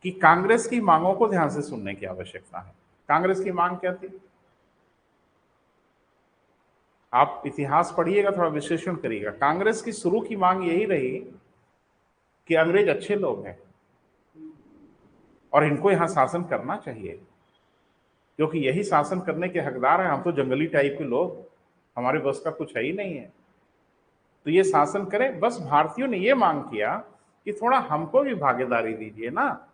कि कांग्रेस की मांगों को ध्यान से सुनने की आवश्यकता है। कांग्रेस की मांग क्या थी? आप इतिहास पढ़िएगा, थोड़ा विश्लेषण करिएगा। कांग्रेस की शुरू की मांग यही रही कि अंग्रेज अच्छे लोग हैं और इनको यहां शासन करना चाहिए, क्योंकि यही शासन करने के हकदार हैं, हम तो जंगली टाइप के लोग, हमारे बस का कुछ है ही नहीं है। तो ये शासन करे। बस भारतीयों ने ये मांग किया कि थोड़ा हमको भी भागीदारी दीजिए ना,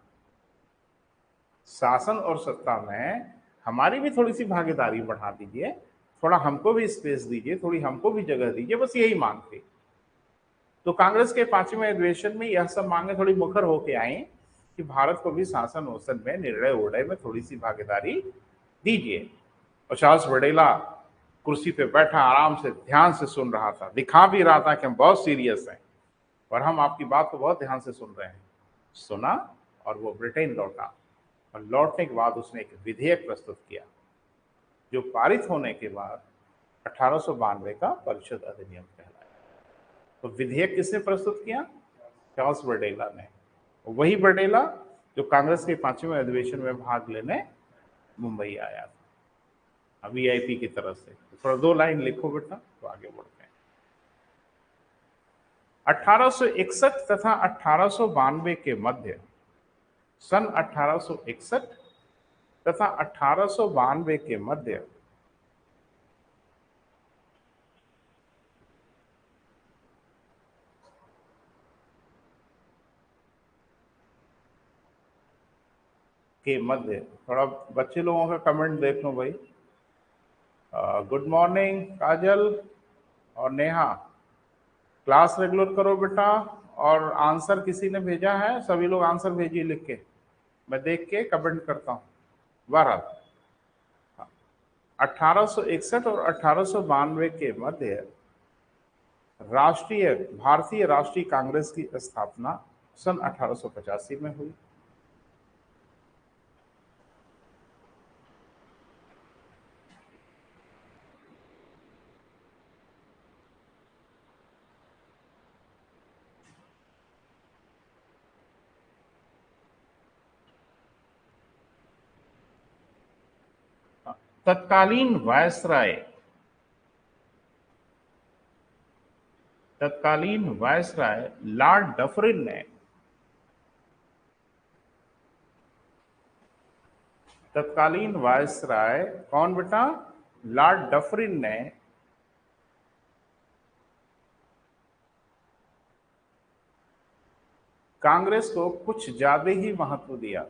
शासन और सत्ता में हमारी भी थोड़ी सी भागीदारी बढ़ा दीजिए, थोड़ा हमको भी स्पेस दीजिए, थोड़ी हमको भी जगह दीजिए, बस यही मांग थी। तो कांग्रेस के 5वें अधिवेशन में यह सब मांगे थोड़ी मुखर होके आई कि भारत को भी शासन वसन में, निर्णय उर्णय में थोड़ी सी भागीदारी दीजिए। और चार्ल्स बडेला कुर्सी पे बैठा आराम से ध्यान से सुन रहा था, दिखा भी रहा था कि हम बहुत सीरियस हैं और हम आपकी बात को बहुत ध्यान से सुन रहे हैं। सुना और वो ब्रिटेन लौटा और लौटने के बाद उसने एक विधेयक प्रस्तुत किया जो पारित होने के बाद 1892 का परिषद अधिनियम कहलाया। तो विधेयक किसने प्रस्तुत किया? चार्ल्स बर्डेला ने। वही बर्डेला जो कांग्रेस के 5वें अधिवेशन में भाग लेने मुंबई आया था वीआईपी की तरफ से। थोड़ा 2 लाइन लिखो बेटा तो आगे बढ़ते हैं। 1861 तथा 1892 के मध्य, सन 1861 तथा 1892 के मध्य थोड़ा बच्चे लोगों का कमेंट देख लो भाई। गुड मॉर्निंग काजल और नेहा, क्लास रेगुलर करो बेटा। और आंसर किसी ने भेजा है? सभी लोग आंसर भेजिए लिख के, मैं देख के कमेंट करता हूँ। बहरहाल 1861 और 1892 के मध्य भारतीय राष्ट्रीय कांग्रेस की स्थापना सन 1885 में हुई। तत्कालीन वायसराय लॉर्ड डफरिन ने तत्कालीन वायसराय कौन बेटा? लॉर्ड डफरिन ने कांग्रेस को कुछ ज्यादा ही महत्व दिया।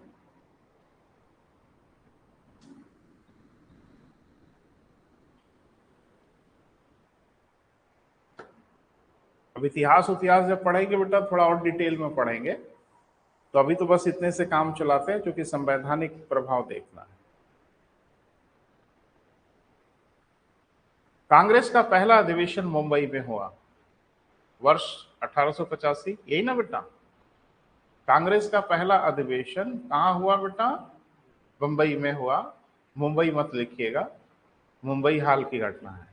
अब इतिहास जब पढ़ेंगे बेटा थोड़ा और डिटेल में पढ़ेंगे, तो अभी तो बस इतने से काम चलाते हैं क्योंकि संवैधानिक प्रभाव देखना है। कांग्रेस का पहला अधिवेशन मुंबई में हुआ वर्ष 1885, यही ना बेटा? कांग्रेस का पहला अधिवेशन कहाँ हुआ बेटा? मुंबई में हुआ। मुंबई मत लिखिएगा, मुंबई हाल की घटना है।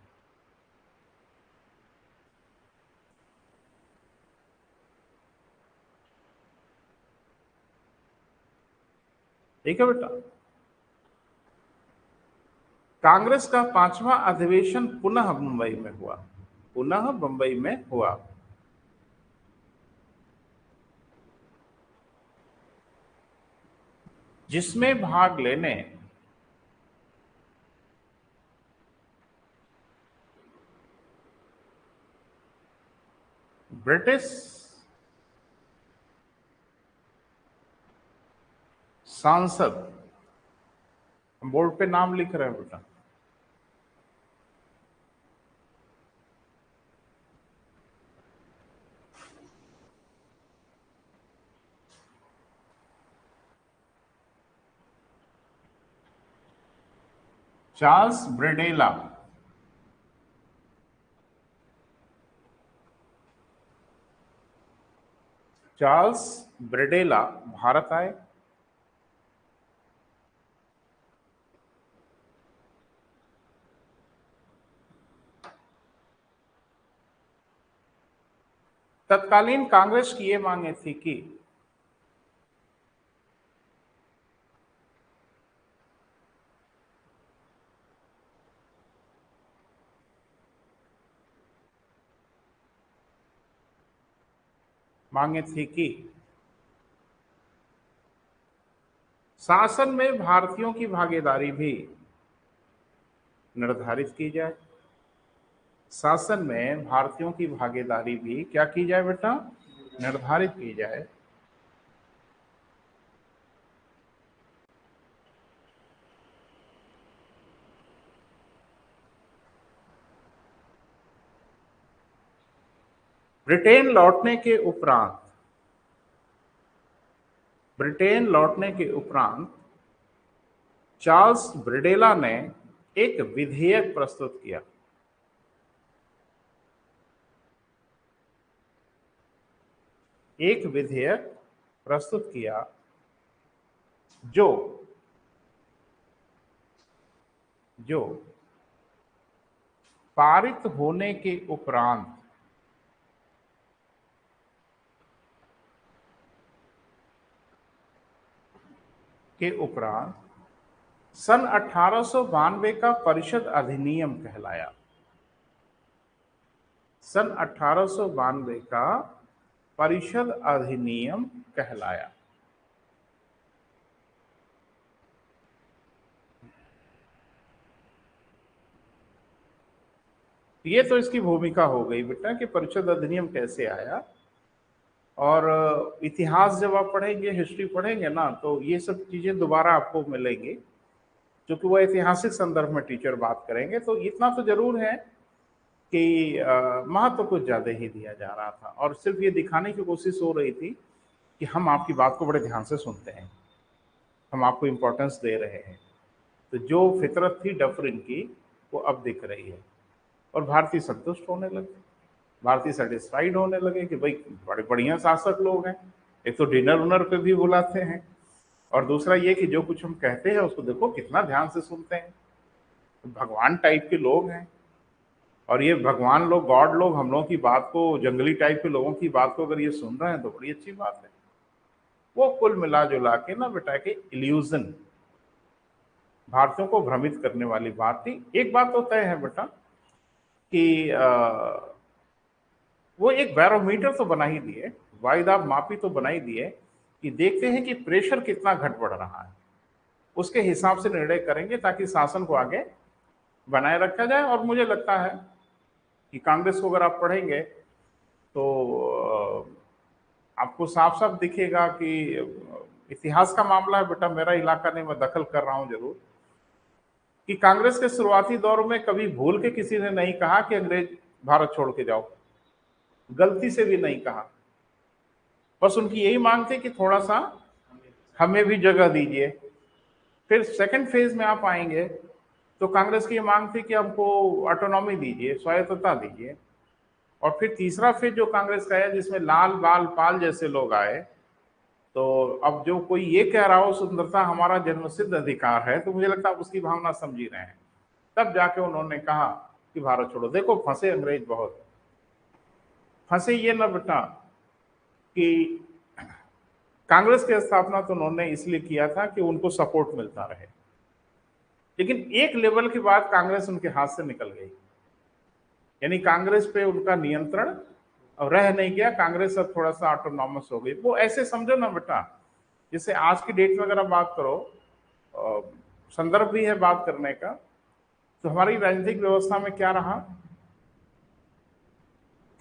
ठीक है बेटा। कांग्रेस का 5वां अधिवेशन पुनः मुंबई में हुआ, पुनः मुंबई में हुआ। जिसमें भाग लेने ब्रिटिश सांसद, बोर्ड पे नाम लिख रहे हैं बेटा, चार्ल्स ब्रेडेला। चार्ल्स ब्रेडेला भारत आए। तत्कालीन कांग्रेस की ये मांगे थी कि शासन में भारतीयों की भागीदारी भी निर्धारित की जाए। शासन में भारतीयों की भागीदारी भी क्या की जाए बेटा, निर्धारित की जाए। ब्रिटेन लौटने के उपरांत चार्ल्स ब्रिडेला ने एक विधेयक प्रस्तुत किया। एक विधेयक प्रस्तुत किया जो जो पारित होने के उपरांत सन 1892 का परिषद अधिनियम कहलाया। सन 1892 का परिषद अधिनियम कहलाया। ये तो इसकी भूमिका हो गई बेटा कि परिषद अधिनियम कैसे आया। और इतिहास जब आप पढ़ेंगे, हिस्ट्री पढ़ेंगे ना, तो ये सब चीजें दोबारा आपको मिलेंगी, क्योंकि वो ऐतिहासिक संदर्भ में टीचर बात करेंगे। तो इतना तो जरूर है कि महत्व कुछ ज्यादा ही दिया जा रहा था, और सिर्फ ये दिखाने की कोशिश हो रही थी कि हम आपकी बात को बड़े ध्यान से सुनते हैं, हम आपको इम्पोर्टेंस दे रहे हैं। तो जो फितरत थी डफरिन की, वो अब दिख रही है, और भारतीय संतुष्ट होने लगे, भारतीय सेटिस्फाइड होने लगे कि भाई बड़े बढ़िया शासक लोग हैं। एक तो डिनर उनर पे भी बुलाते हैं, और दूसरा ये कि जो कुछ हम कहते हैं उसको देखो कितना ध्यान से सुनते हैं। भगवान टाइप के लोग हैं, और ये भगवान लोग, गॉड लोग, हम लोगों की बात को, जंगली टाइप के लोगों की बात को अगर ये सुन रहे हैं तो बड़ी अच्छी बात है। वो कुल मिला जुला के ना बेटा के इल्यूजन, भारतीयों को भ्रमित करने वाली बात थी। एक बात तो तय है बेटा कि वो एक बैरोमीटर तो बना ही दिए, वायुदाब मापी तो बना ही दिए, कि देखते हैं कि प्रेशर कितना घट बढ़ रहा है, उसके हिसाब से निर्णय करेंगे ताकि शासन को आगे बनाए रखा जाए। और मुझे लगता है कि कांग्रेस को अगर आप पढ़ेंगे तो आपको साफ साफ दिखेगा कि इतिहास का मामला है बेटा, मेरा इलाका नहीं, मैं दखल कर रहा हूं जरूर, कि कांग्रेस के शुरुआती दौर में कभी भूल के किसी ने नहीं कहा कि अंग्रेज भारत छोड़ के जाओ, गलती से भी नहीं कहा। बस उनकी यही मांग थी कि थोड़ा सा हमें भी जगह दीजिए। फिर सेकंड फेज में आप आएंगे तो कांग्रेस की ये मांग थी कि हमको ऑटोनॉमी दीजिए, स्वायत्तता दीजिए। और फिर तीसरा फेज जो कांग्रेस का है, जिसमें लाल बाल पाल जैसे लोग आए, तो अब जो कोई ये कह रहा हो सुंदरता हमारा जन्मसिद्ध अधिकार है, तो मुझे लगता है आप उसकी भावना समझ ही रहे हैं। तब जाके उन्होंने कहा कि भारत छोड़ो। देखो फंसे अंग्रेज बहुत, फंसे ये ना बेटा कि कांग्रेस की स्थापना तो उन्होंने इसलिए किया था कि उनको सपोर्ट मिलता रहे, लेकिन एक लेवल के बाद कांग्रेस उनके हाथ से निकल गई, यानी कांग्रेस पे उनका नियंत्रण अब रह नहीं गया। कांग्रेस अब थोड़ा सा ऑटोनॉमस हो गई। वो ऐसे समझो ना बेटा, जैसे आज की डेट में अगर आप बात करो, संदर्भ भी है बात करने का, तो हमारी राजनीतिक व्यवस्था में क्या रहा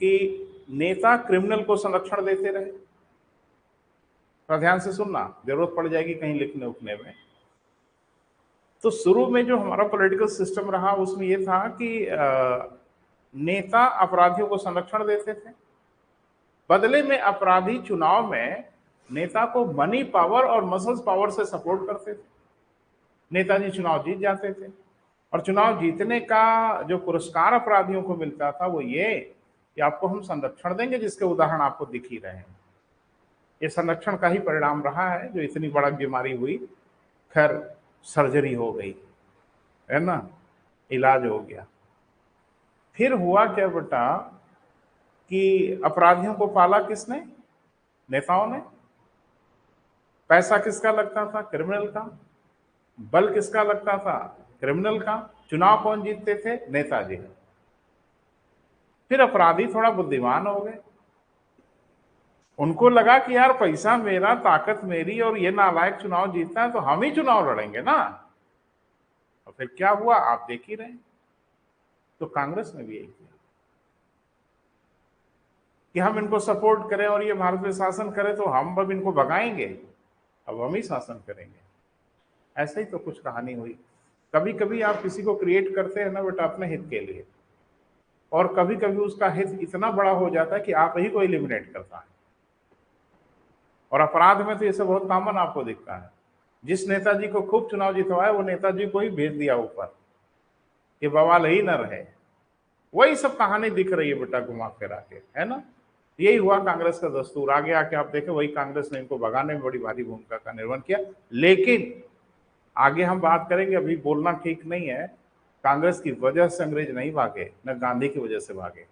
कि नेता क्रिमिनल को संरक्षण देते रहे। तो ध्यान से सुनना, जरूरत पड़ जाएगी कहीं लिखने उखने में। तो शुरू में जो हमारा पॉलिटिकल सिस्टम रहा उसमें यह था कि नेता अपराधियों को संरक्षण देते थे, बदले में अपराधी चुनाव में नेता को मनी पावर और मसल्स पावर से सपोर्ट करते थे। नेताजी चुनाव जीत जाते थे, और चुनाव जीतने का जो पुरस्कार अपराधियों को मिलता था वो ये कि आपको हम संरक्षण देंगे, जिसके उदाहरण आपको दिख ही रहे हैं। ये संरक्षण का ही परिणाम रहा है जो इतनी बड़ा बीमारी हुई। खैर सर्जरी हो गई है ना, इलाज हो गया। फिर हुआ क्या बेटा कि अपराधियों को पाला किसने? नेताओं ने। पैसा किसका लगता था? क्रिमिनल का। बल किसका लगता था? क्रिमिनल का। चुनाव कौन जीतते थे? नेताजी। फिर अपराधी थोड़ा बुद्धिमान हो गए, उनको लगा कि यार पैसा मेरा, ताकत मेरी, और ये नालायक चुनाव जीतता है तो हम ही चुनाव लड़ेंगे ना। और फिर क्या हुआ आप देख ही रहे हैं। तो कांग्रेस ने भी यही किया, कि हम इनको सपोर्ट करें और ये भारत में शासन करें तो हम अब इनको भगाएंगे, अब हम ही शासन करेंगे। ऐसे ही तो कुछ कहानी हुई। कभी कभी आप किसी को क्रिएट करते हैं ना बेटा अपने हित के लिए, और कभी कभी उसका हित इतना बड़ा हो जाता है कि आप ही को एलिमिनेट करता है। और अपराध में तो ये सब बहुत कॉमन आपको दिखता है। जिस नेताजी को खूब चुनाव जितवाया वो नेताजी को ही भेज दिया ऊपर कि बवाल ही न रहे। वही सब कहानी दिख रही है बेटा घुमा फिरा के, है ना। यही हुआ कांग्रेस का दस्तूर। आगे आके आप देखें वही कांग्रेस ने इनको भगाने में बड़ी भारी भूमिका का निर्वहन किया। लेकिन आगे हम बात करेंगे, अभी बोलना ठीक नहीं है। कांग्रेस की वजह से अंग्रेज नहीं भागे, न गांधी की वजह से भागे।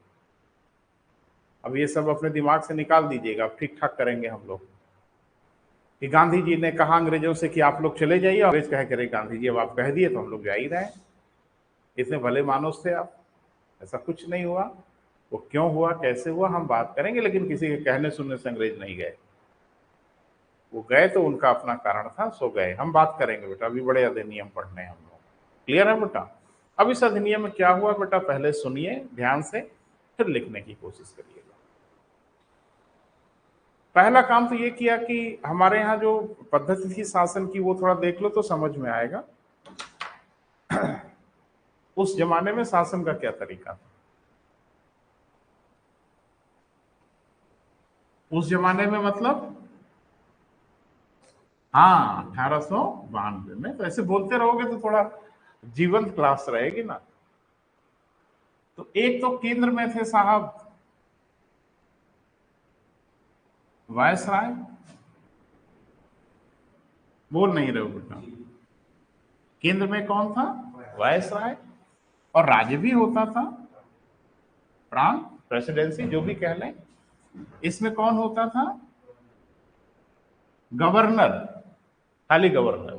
अब ये सब अपने दिमाग से निकाल दीजिएगा, अब ठीक ठाक करेंगे हम लोग कि गांधी जी ने कहा अंग्रेजों से कि आप लोग चले जाइए, अंग्रेज कह करे गांधी जी अब आप कह दिए तो हम लोग जा ही रहे हैं। इतने भले मानुस थे आप। ऐसा कुछ नहीं हुआ। वो क्यों हुआ, कैसे हुआ, हम बात करेंगे, लेकिन किसी के कहने सुनने से अंग्रेज नहीं गए। वो गए तो उनका अपना कारण था, सो गए। हम बात करेंगे बेटा, अभी बड़े अधिनियम पढ़ने हैं हम लोग। क्लियर है बेटा। अब इस अधिनियम में क्या हुआ बेटा, पहले सुनिए ध्यान से, फिर लिखने की कोशिश करिएगा। पहला काम तो ये किया कि हमारे यहाँ जो पद्धति थी शासन की वो थोड़ा देख लो तो समझ में आएगा। उस जमाने में शासन का क्या तरीका था। उस जमाने में मतलब हाँ 1892 में। तो ऐसे बोलते रहोगे तो थोड़ा जीवंत क्लास रहेगी ना। तो एक तो केंद्र में थे साहब वायसराय। बोल नहीं रहे हो बेटा। केंद्र में कौन था, वायसराय। और राज्य भी होता था प्रांत, प्रेसिडेंसी जो भी कह लें। इसमें कौन होता था, गवर्नर, खाली गवर्नर।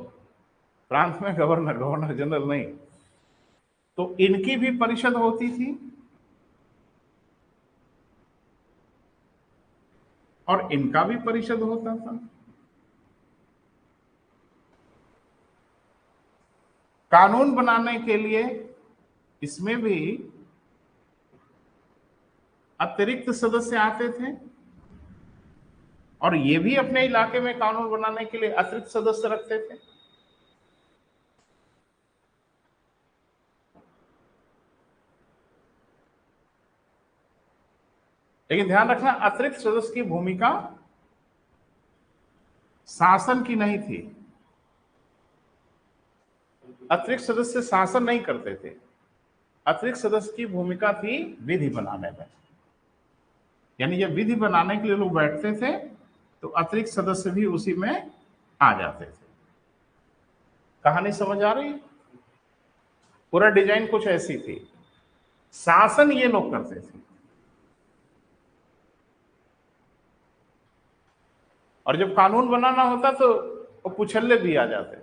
प्रांत में गवर्नर, गवर्नर जनरल नहीं। तो इनकी भी परिषद होती थी और इनका भी परिषद होता था। कानून बनाने के लिए इसमें भी अतिरिक्त सदस्य आते थे और ये भी अपने इलाके में कानून बनाने के लिए अतिरिक्त सदस्य रखते थे। लेकिन ध्यान रखना, अतिरिक्त सदस्य की भूमिका शासन की नहीं थी। अतिरिक्त सदस्य शासन नहीं करते थे। अतिरिक्त सदस्य की भूमिका थी विधि बनाने में। यानी जब विधि बनाने के लिए लोग बैठते थे तो अतिरिक्त सदस्य भी उसी में आ जाते थे। कहानी समझ आ रही है। पूरा डिजाइन कुछ ऐसी थी। शासन ये लोग करते थे और जब कानून बनाना होता तो वो पुछल्ले भी आ जाते।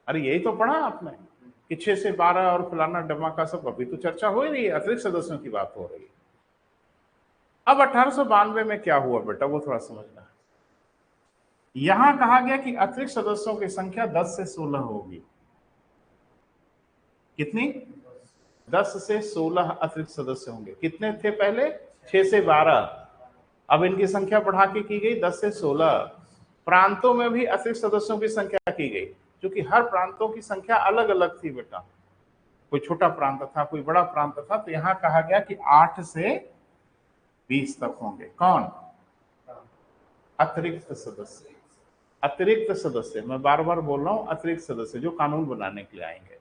अरे यही तो पढ़ा आपने कि 6 से 12 और फलाना डमाका सब। अभी तो चर्चा हो ही रही है, अतिरिक्त सदस्यों की बात हो रही है। अब 1892 में क्या हुआ बेटा वो थोड़ा समझना है। यहां कहा गया कि अतिरिक्त सदस्यों की संख्या 10 से 16 होगी। कितनी, 10 से 16 अतिरिक्त सदस्य होंगे। कितने थे पहले, 6 से 12। अब इनकी संख्या बढ़ा के की गई 10 से 16। प्रांतों में भी अतिरिक्त सदस्यों की संख्या की गई, क्योंकि हर प्रांतों की संख्या अलग अलग थी बेटा। कोई छोटा प्रांत था, कोई बड़ा प्रांत था। तो यहां कहा गया कि 8 से 20 तक होंगे। कौन, अतिरिक्त सदस्य। अतिरिक्त सदस्य, मैं बार बार बोल रहा हूं, अतिरिक्त सदस्य जो कानून बनाने के लिए आएंगे।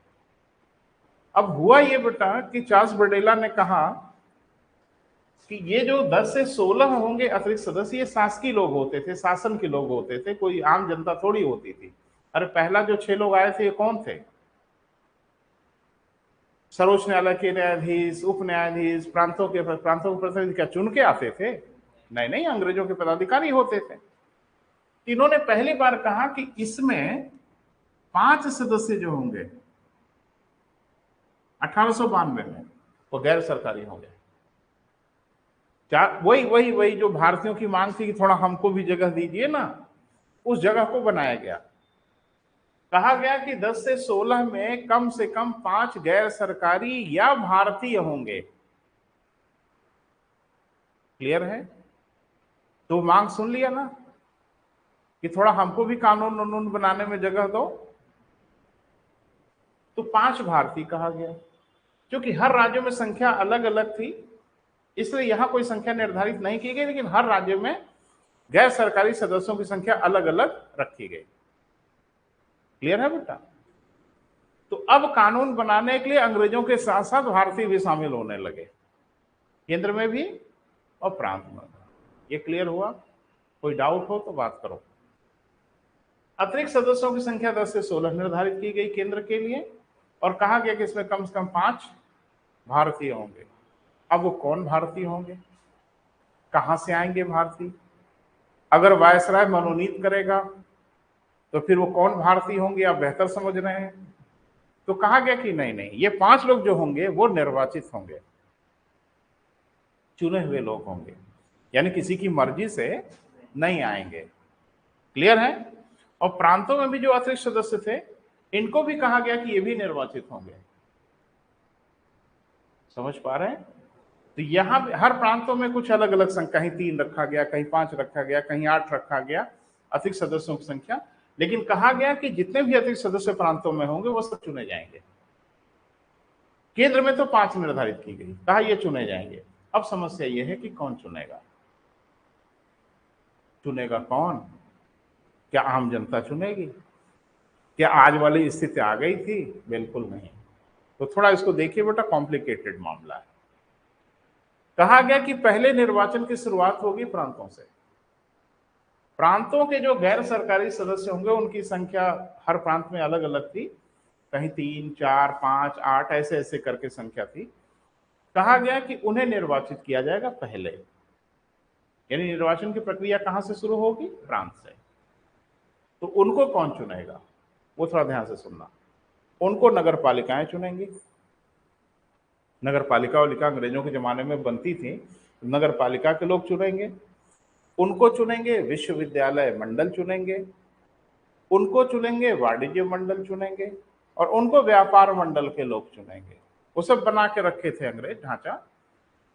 अब हुआ ये बेटा कि चार्ल्स बर्डेला ने कहा कि ये जो 10 से 16 होंगे अतिरिक्त सदस्य, ये शासकीय लोग होते थे, शासन के लोग होते थे, कोई आम जनता थोड़ी होती थी। अरे पहला जो 6 लोग आए थे ये कौन थे, सर्वोच्च न्यायालय के न्यायाधीश, उप न्यायाधीश, प्रांतों के प्रतिनिधि क्या चुन के आते थे? नहीं नहीं, अंग्रेजों के पदाधिकारी होते थे। इन्होंने पहली बार कहा कि इसमें 5 सदस्य जो होंगे 1892 में वो गैर सरकारी होंगे। क्या वही वही वही जो भारतीयों की मांग थी कि थोड़ा हमको भी जगह दीजिए ना, उस जगह को बनाया गया। कहा गया कि 10 से 16 में कम से कम 5 गैर सरकारी या भारतीय होंगे। क्लियर है? तो मांग सुन लिया ना कि थोड़ा हमको भी कानून वानून बनाने में जगह दो। तो 5 भारतीय कहा गया, क्योंकि हर राज्यों में संख्या अलग अलग थी, इसलिए यहां कोई संख्या निर्धारित नहीं की गई, लेकिन हर राज्य में गैर सरकारी सदस्यों की संख्या अलग अलग रखी गई। क्लियर है बेटा? तो अब कानून बनाने के लिए अंग्रेजों के साथ साथ भारतीय भी शामिल होने लगे, केंद्र में भी और प्रांत में भी। ये क्लियर हुआ? कोई डाउट हो तो बात करो। अतिरिक्त सदस्यों की संख्या 10 से 16 निर्धारित की गई केंद्र के लिए, और कहा गया कि इसमें कम से कम 5 भारतीय होंगे। अब वो कौन भारतीय होंगे, कहां से आएंगे भारतीय? अगर वायसराय मनोनीत करेगा तो फिर वो कौन भारतीय होंगे, आप बेहतर समझ रहे हैं। तो कहा गया कि नहीं नहीं, ये 5 लोग जो होंगे वो निर्वाचित होंगे, चुने हुए लोग होंगे, यानी किसी की मर्जी से नहीं आएंगे। क्लियर है? और प्रांतों में भी जो अतिरिक्त सदस्य थे, इनको भी कहा गया कि ये भी निर्वाचित होंगे। समझ पा रहे हैं? तो यहां हर प्रांतों में कुछ अलग अलग संख्या, कहीं 3 रखा गया, कहीं 5 रखा गया, कहीं 8 रखा गया अतिरिक्त सदस्यों की संख्या। लेकिन कहा गया कि जितने भी अतिरिक्त सदस्य प्रांतों में होंगे वो सब चुने जाएंगे। केंद्र में तो 5 निर्धारित की गई, कहा ये चुने जाएंगे। अब समस्या ये है कि कौन चुनेगा? चुनेगा कौन? क्या आम जनता चुनेगी? क्या आज वाली स्थिति आ गई थी? बिल्कुल नहीं। तो थोड़ा इसको देखिए बेटा, कॉम्प्लिकेटेड मामला है। कहा गया कि पहले निर्वाचन की शुरुआत होगी प्रांतों से। प्रांतों के जो गैर सरकारी सदस्य होंगे उनकी संख्या हर प्रांत में अलग अलग थी, कहीं 3, 4, 5, 8 ऐसे ऐसे करके संख्या थी। कहा गया कि उन्हें निर्वाचित किया जाएगा पहले, यानी निर्वाचन की प्रक्रिया कहां से शुरू होगी? प्रांत से। तो उनको कौन चुनेगा? वो थोड़ा ध्यान से सुनना। उनको नगर पालिकाएं चुनेंगी। नगर पालिका अंग्रेजों के जमाने में बनती थी, नगर पालिका के लोग चुनेंगे। उनको चुनेंगे विश्वविद्यालय मंडल चुनेंगे, उनको चुनेंगे वाणिज्य मंडल चुनेंगे, और उनको व्यापार मंडल के लोग चुनेंगे। वो सब बना के रखे थे अंग्रेज ढांचा।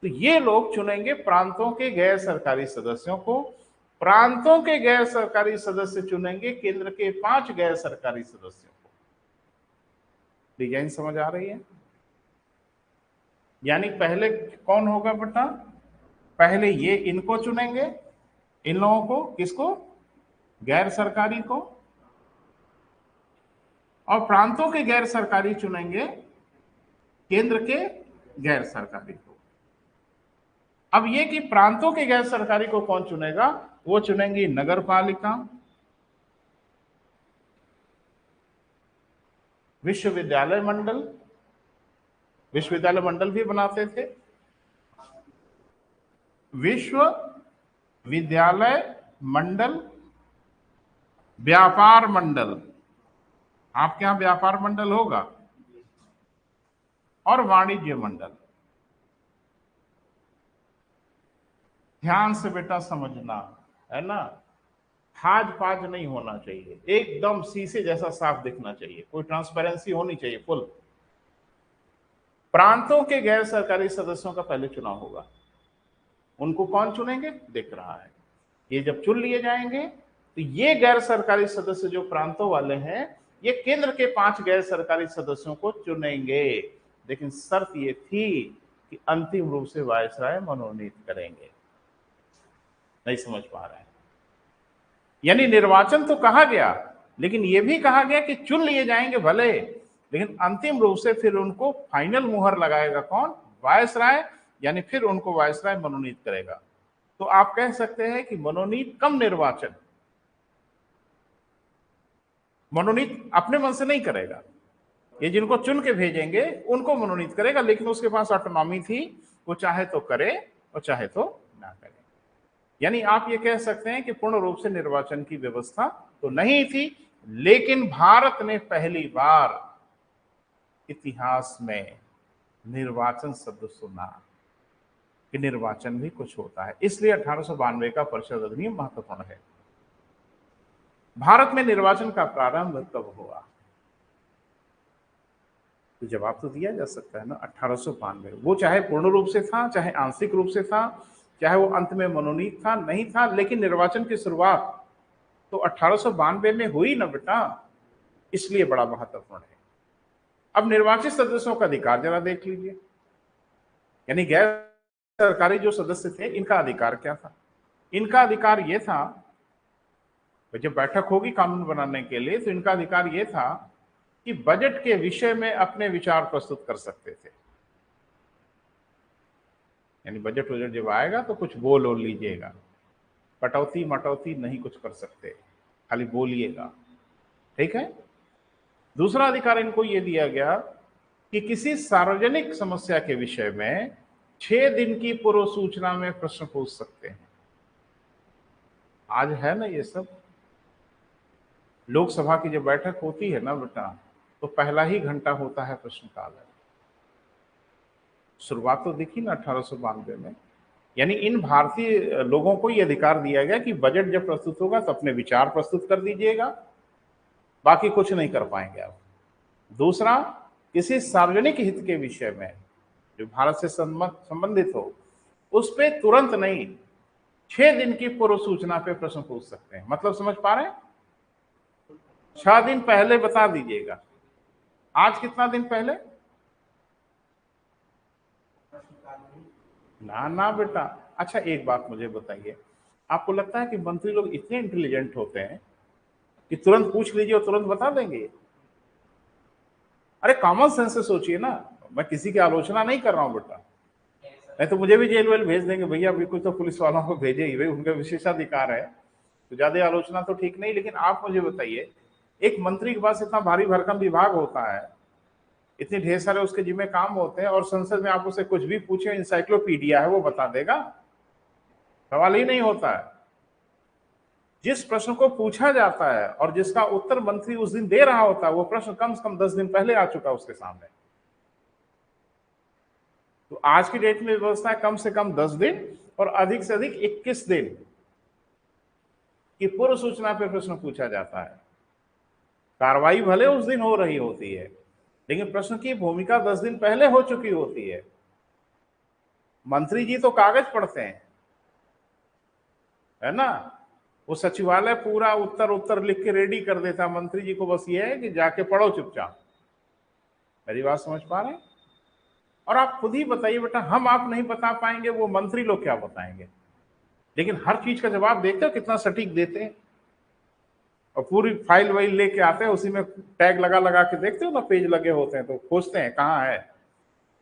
तो ये लोग चुनेंगे प्रांतों के गैर सरकारी सदस्यों को। प्रांतों के गैर सरकारी सदस्य चुनेंगे केंद्र के 5 गैर सरकारी सदस्यों को। डिजाइन समझ आ रही है? यानी पहले कौन होगा बेटा? पहले ये इनको चुनेंगे, इन लोगों को, किसको? गैर सरकारी को। और प्रांतों के गैर सरकारी चुनेंगे केंद्र के गैर सरकारी को। अब ये कि प्रांतों के गैर सरकारी को कौन चुनेगा? वो चुनेंगी नगर पालिका, विश्वविद्यालय मंडल, विश्वविद्यालय मंडल भी बनाते थे, विश्वविद्यालय मंडल, व्यापार मंडल, आपके यहां व्यापार मंडल होगा, और वाणिज्य मंडल। ध्यान से बेटा समझना, है ना? हाज पाज नहीं होना चाहिए, एकदम शीशे जैसा साफ दिखना चाहिए, कोई ट्रांसपेरेंसी होनी चाहिए फुल। प्रांतों के गैर सरकारी सदस्यों का पहले चुनाव होगा। उनको कौन चुनेंगे? दिख रहा है। ये जब चुन लिए जाएंगे तो ये गैर सरकारी सदस्य जो प्रांतों वाले हैं, ये केंद्र के 5 गैर सरकारी सदस्यों को चुनेंगे। लेकिन शर्त ये थी कि अंतिम रूप से वायसराय मनोनीत करेंगे। नहीं समझ पा रहे हैं? यानी निर्वाचन तो कहा गया, लेकिन यह भी कहा गया कि चुन लिए जाएंगे भले, लेकिन अंतिम रूप से फिर उनको फाइनल मुहर लगाएगा कौन? वायसराय। यानी फिर उनको वायसराय मनोनीत करेगा। तो आप कह सकते हैं कि मनोनीत कम निर्वाचन। मनोनीत अपने मन से नहीं करेगा, ये जिनको चुन के भेजेंगे उनको मनोनीत करेगा, लेकिन उसके पास ऑटोनॉमी थी, वो चाहे तो करे और चाहे तो ना करे। यानी आप ये कह सकते हैं कि पूर्ण रूप से निर्वाचन की व्यवस्था तो नहीं थी, लेकिन भारत ने पहली बार इतिहास में निर्वाचन शब्द सुना कि निर्वाचन भी कुछ होता है। इसलिए 1892 का परिषद अधिनियम महत्वपूर्ण है। भारत में निर्वाचन का प्रारंभ कब हुआ? तो जवाब तो दिया जा सकता है ना, 1892। वो चाहे पूर्ण रूप से था, चाहे आंशिक रूप से था, चाहे वो अंत में मनोनीत था नहीं था, लेकिन निर्वाचन की शुरुआत तो 1892 में हुई ना बेटा, इसलिए बड़ा महत्वपूर्ण है। अब निर्वाचित सदस्यों का अधिकार जरा देख लीजिए, यानी गैर सरकारी जो सदस्य थे इनका अधिकार क्या था। इनका अधिकार यह था, जब बैठक होगी कानून बनाने के लिए तो इनका अधिकार यह था कि बजट के विषय में अपने विचार प्रस्तुत कर सकते थे। यानी बजट जब आएगा तो कुछ बोल और लीजिएगा, कटौती मटौती नहीं कुछ कर सकते, खाली बोलिएगा, ठीक है। दूसरा अधिकार इनको यह दिया गया कि किसी सार्वजनिक समस्या के विषय में 6 दिन की पूर्व सूचना में प्रश्न पूछ सकते हैं। आज है ना ये सब। लोकसभा की जब बैठक होती है ना बेटा, तो पहला ही घंटा होता है प्रश्नकाल। शुरुआत तो देखी ना 1892 में। यानी इन भारतीय लोगों को यह अधिकार दिया गया कि बजट जब प्रस्तुत होगा तो अपने विचार प्रस्तुत कर दीजिएगा, बाकी कुछ नहीं कर पाएंगे आप। दूसरा, किसी सार्वजनिक हित के विषय में जो भारत से संबंधित हो उस पर तुरंत नहीं, 6 दिन की पूर्व सूचना पे प्रश्न पूछ सकते हैं। मतलब समझ पा रहे हैं? 6 दिन पहले बता दीजिएगा। आज कितना दिन पहले? ना ना बेटा। अच्छा एक बात मुझे बताइए, आपको लगता है कि मंत्री लोग इतने इंटेलिजेंट होते हैं कि तुरंत पूछ लीजिए और तुरंत बता देंगे? अरे कॉमन सेंस से सोचिए ना, मैं किसी की आलोचना नहीं कर रहा हूं बेटा, नहीं तो मुझे भी जेल वेल भेज देंगे, भैया अभी कुछ तो पुलिस वालों को भेजे ही, भाई उनका विशेषाधिकार है, तो ज्यादा आलोचना तो ठीक नहीं। लेकिन आप मुझे बताइए, एक मंत्री के पास इतना भारी भरकम विभाग होता है, इतने ढेर सारे उसके जिम्मे काम होते हैं, और संसद में आप उसे कुछ भी पूछे, इंसाइक्लोपीडिया है, वो बता देगा? सवाल ही नहीं होता है। जिस प्रश्न को पूछा जाता है और जिसका उत्तर मंत्री उस दिन दे रहा होता है, वो प्रश्न कम से कम 10 दिन पहले आ चुका उसके सामने। तो आज की डेट में व्यवस्था है कम से कम 10 दिन और अधिक से अधिक 21 दिन की पूर्व सूचना पर प्रश्न पूछा जाता है। कार्रवाई भले उस दिन हो रही होती है, लेकिन प्रश्न की भूमिका 10 दिन पहले हो चुकी होती है। मंत्री जी तो कागज पढ़ते हैं, है ना, वो सचिवालय पूरा उत्तर लिख के रेडी कर देता, मंत्री जी को बस ये है कि जाके पढ़ो चुपचाप। मेरी बात समझ पा रहे हैं? और आप खुद ही बताइए बेटा, हम आप नहीं बता पाएंगे, वो मंत्री लोग क्या बताएंगे? लेकिन हर चीज का जवाब देखते हो कितना सटीक देते हैं, और पूरी फाइल वाइल लेके आते हैं, उसी में टैग लगा लगा के देखते हो ना, पेज लगे होते हैं, तो खोजते हैं कहाँ है।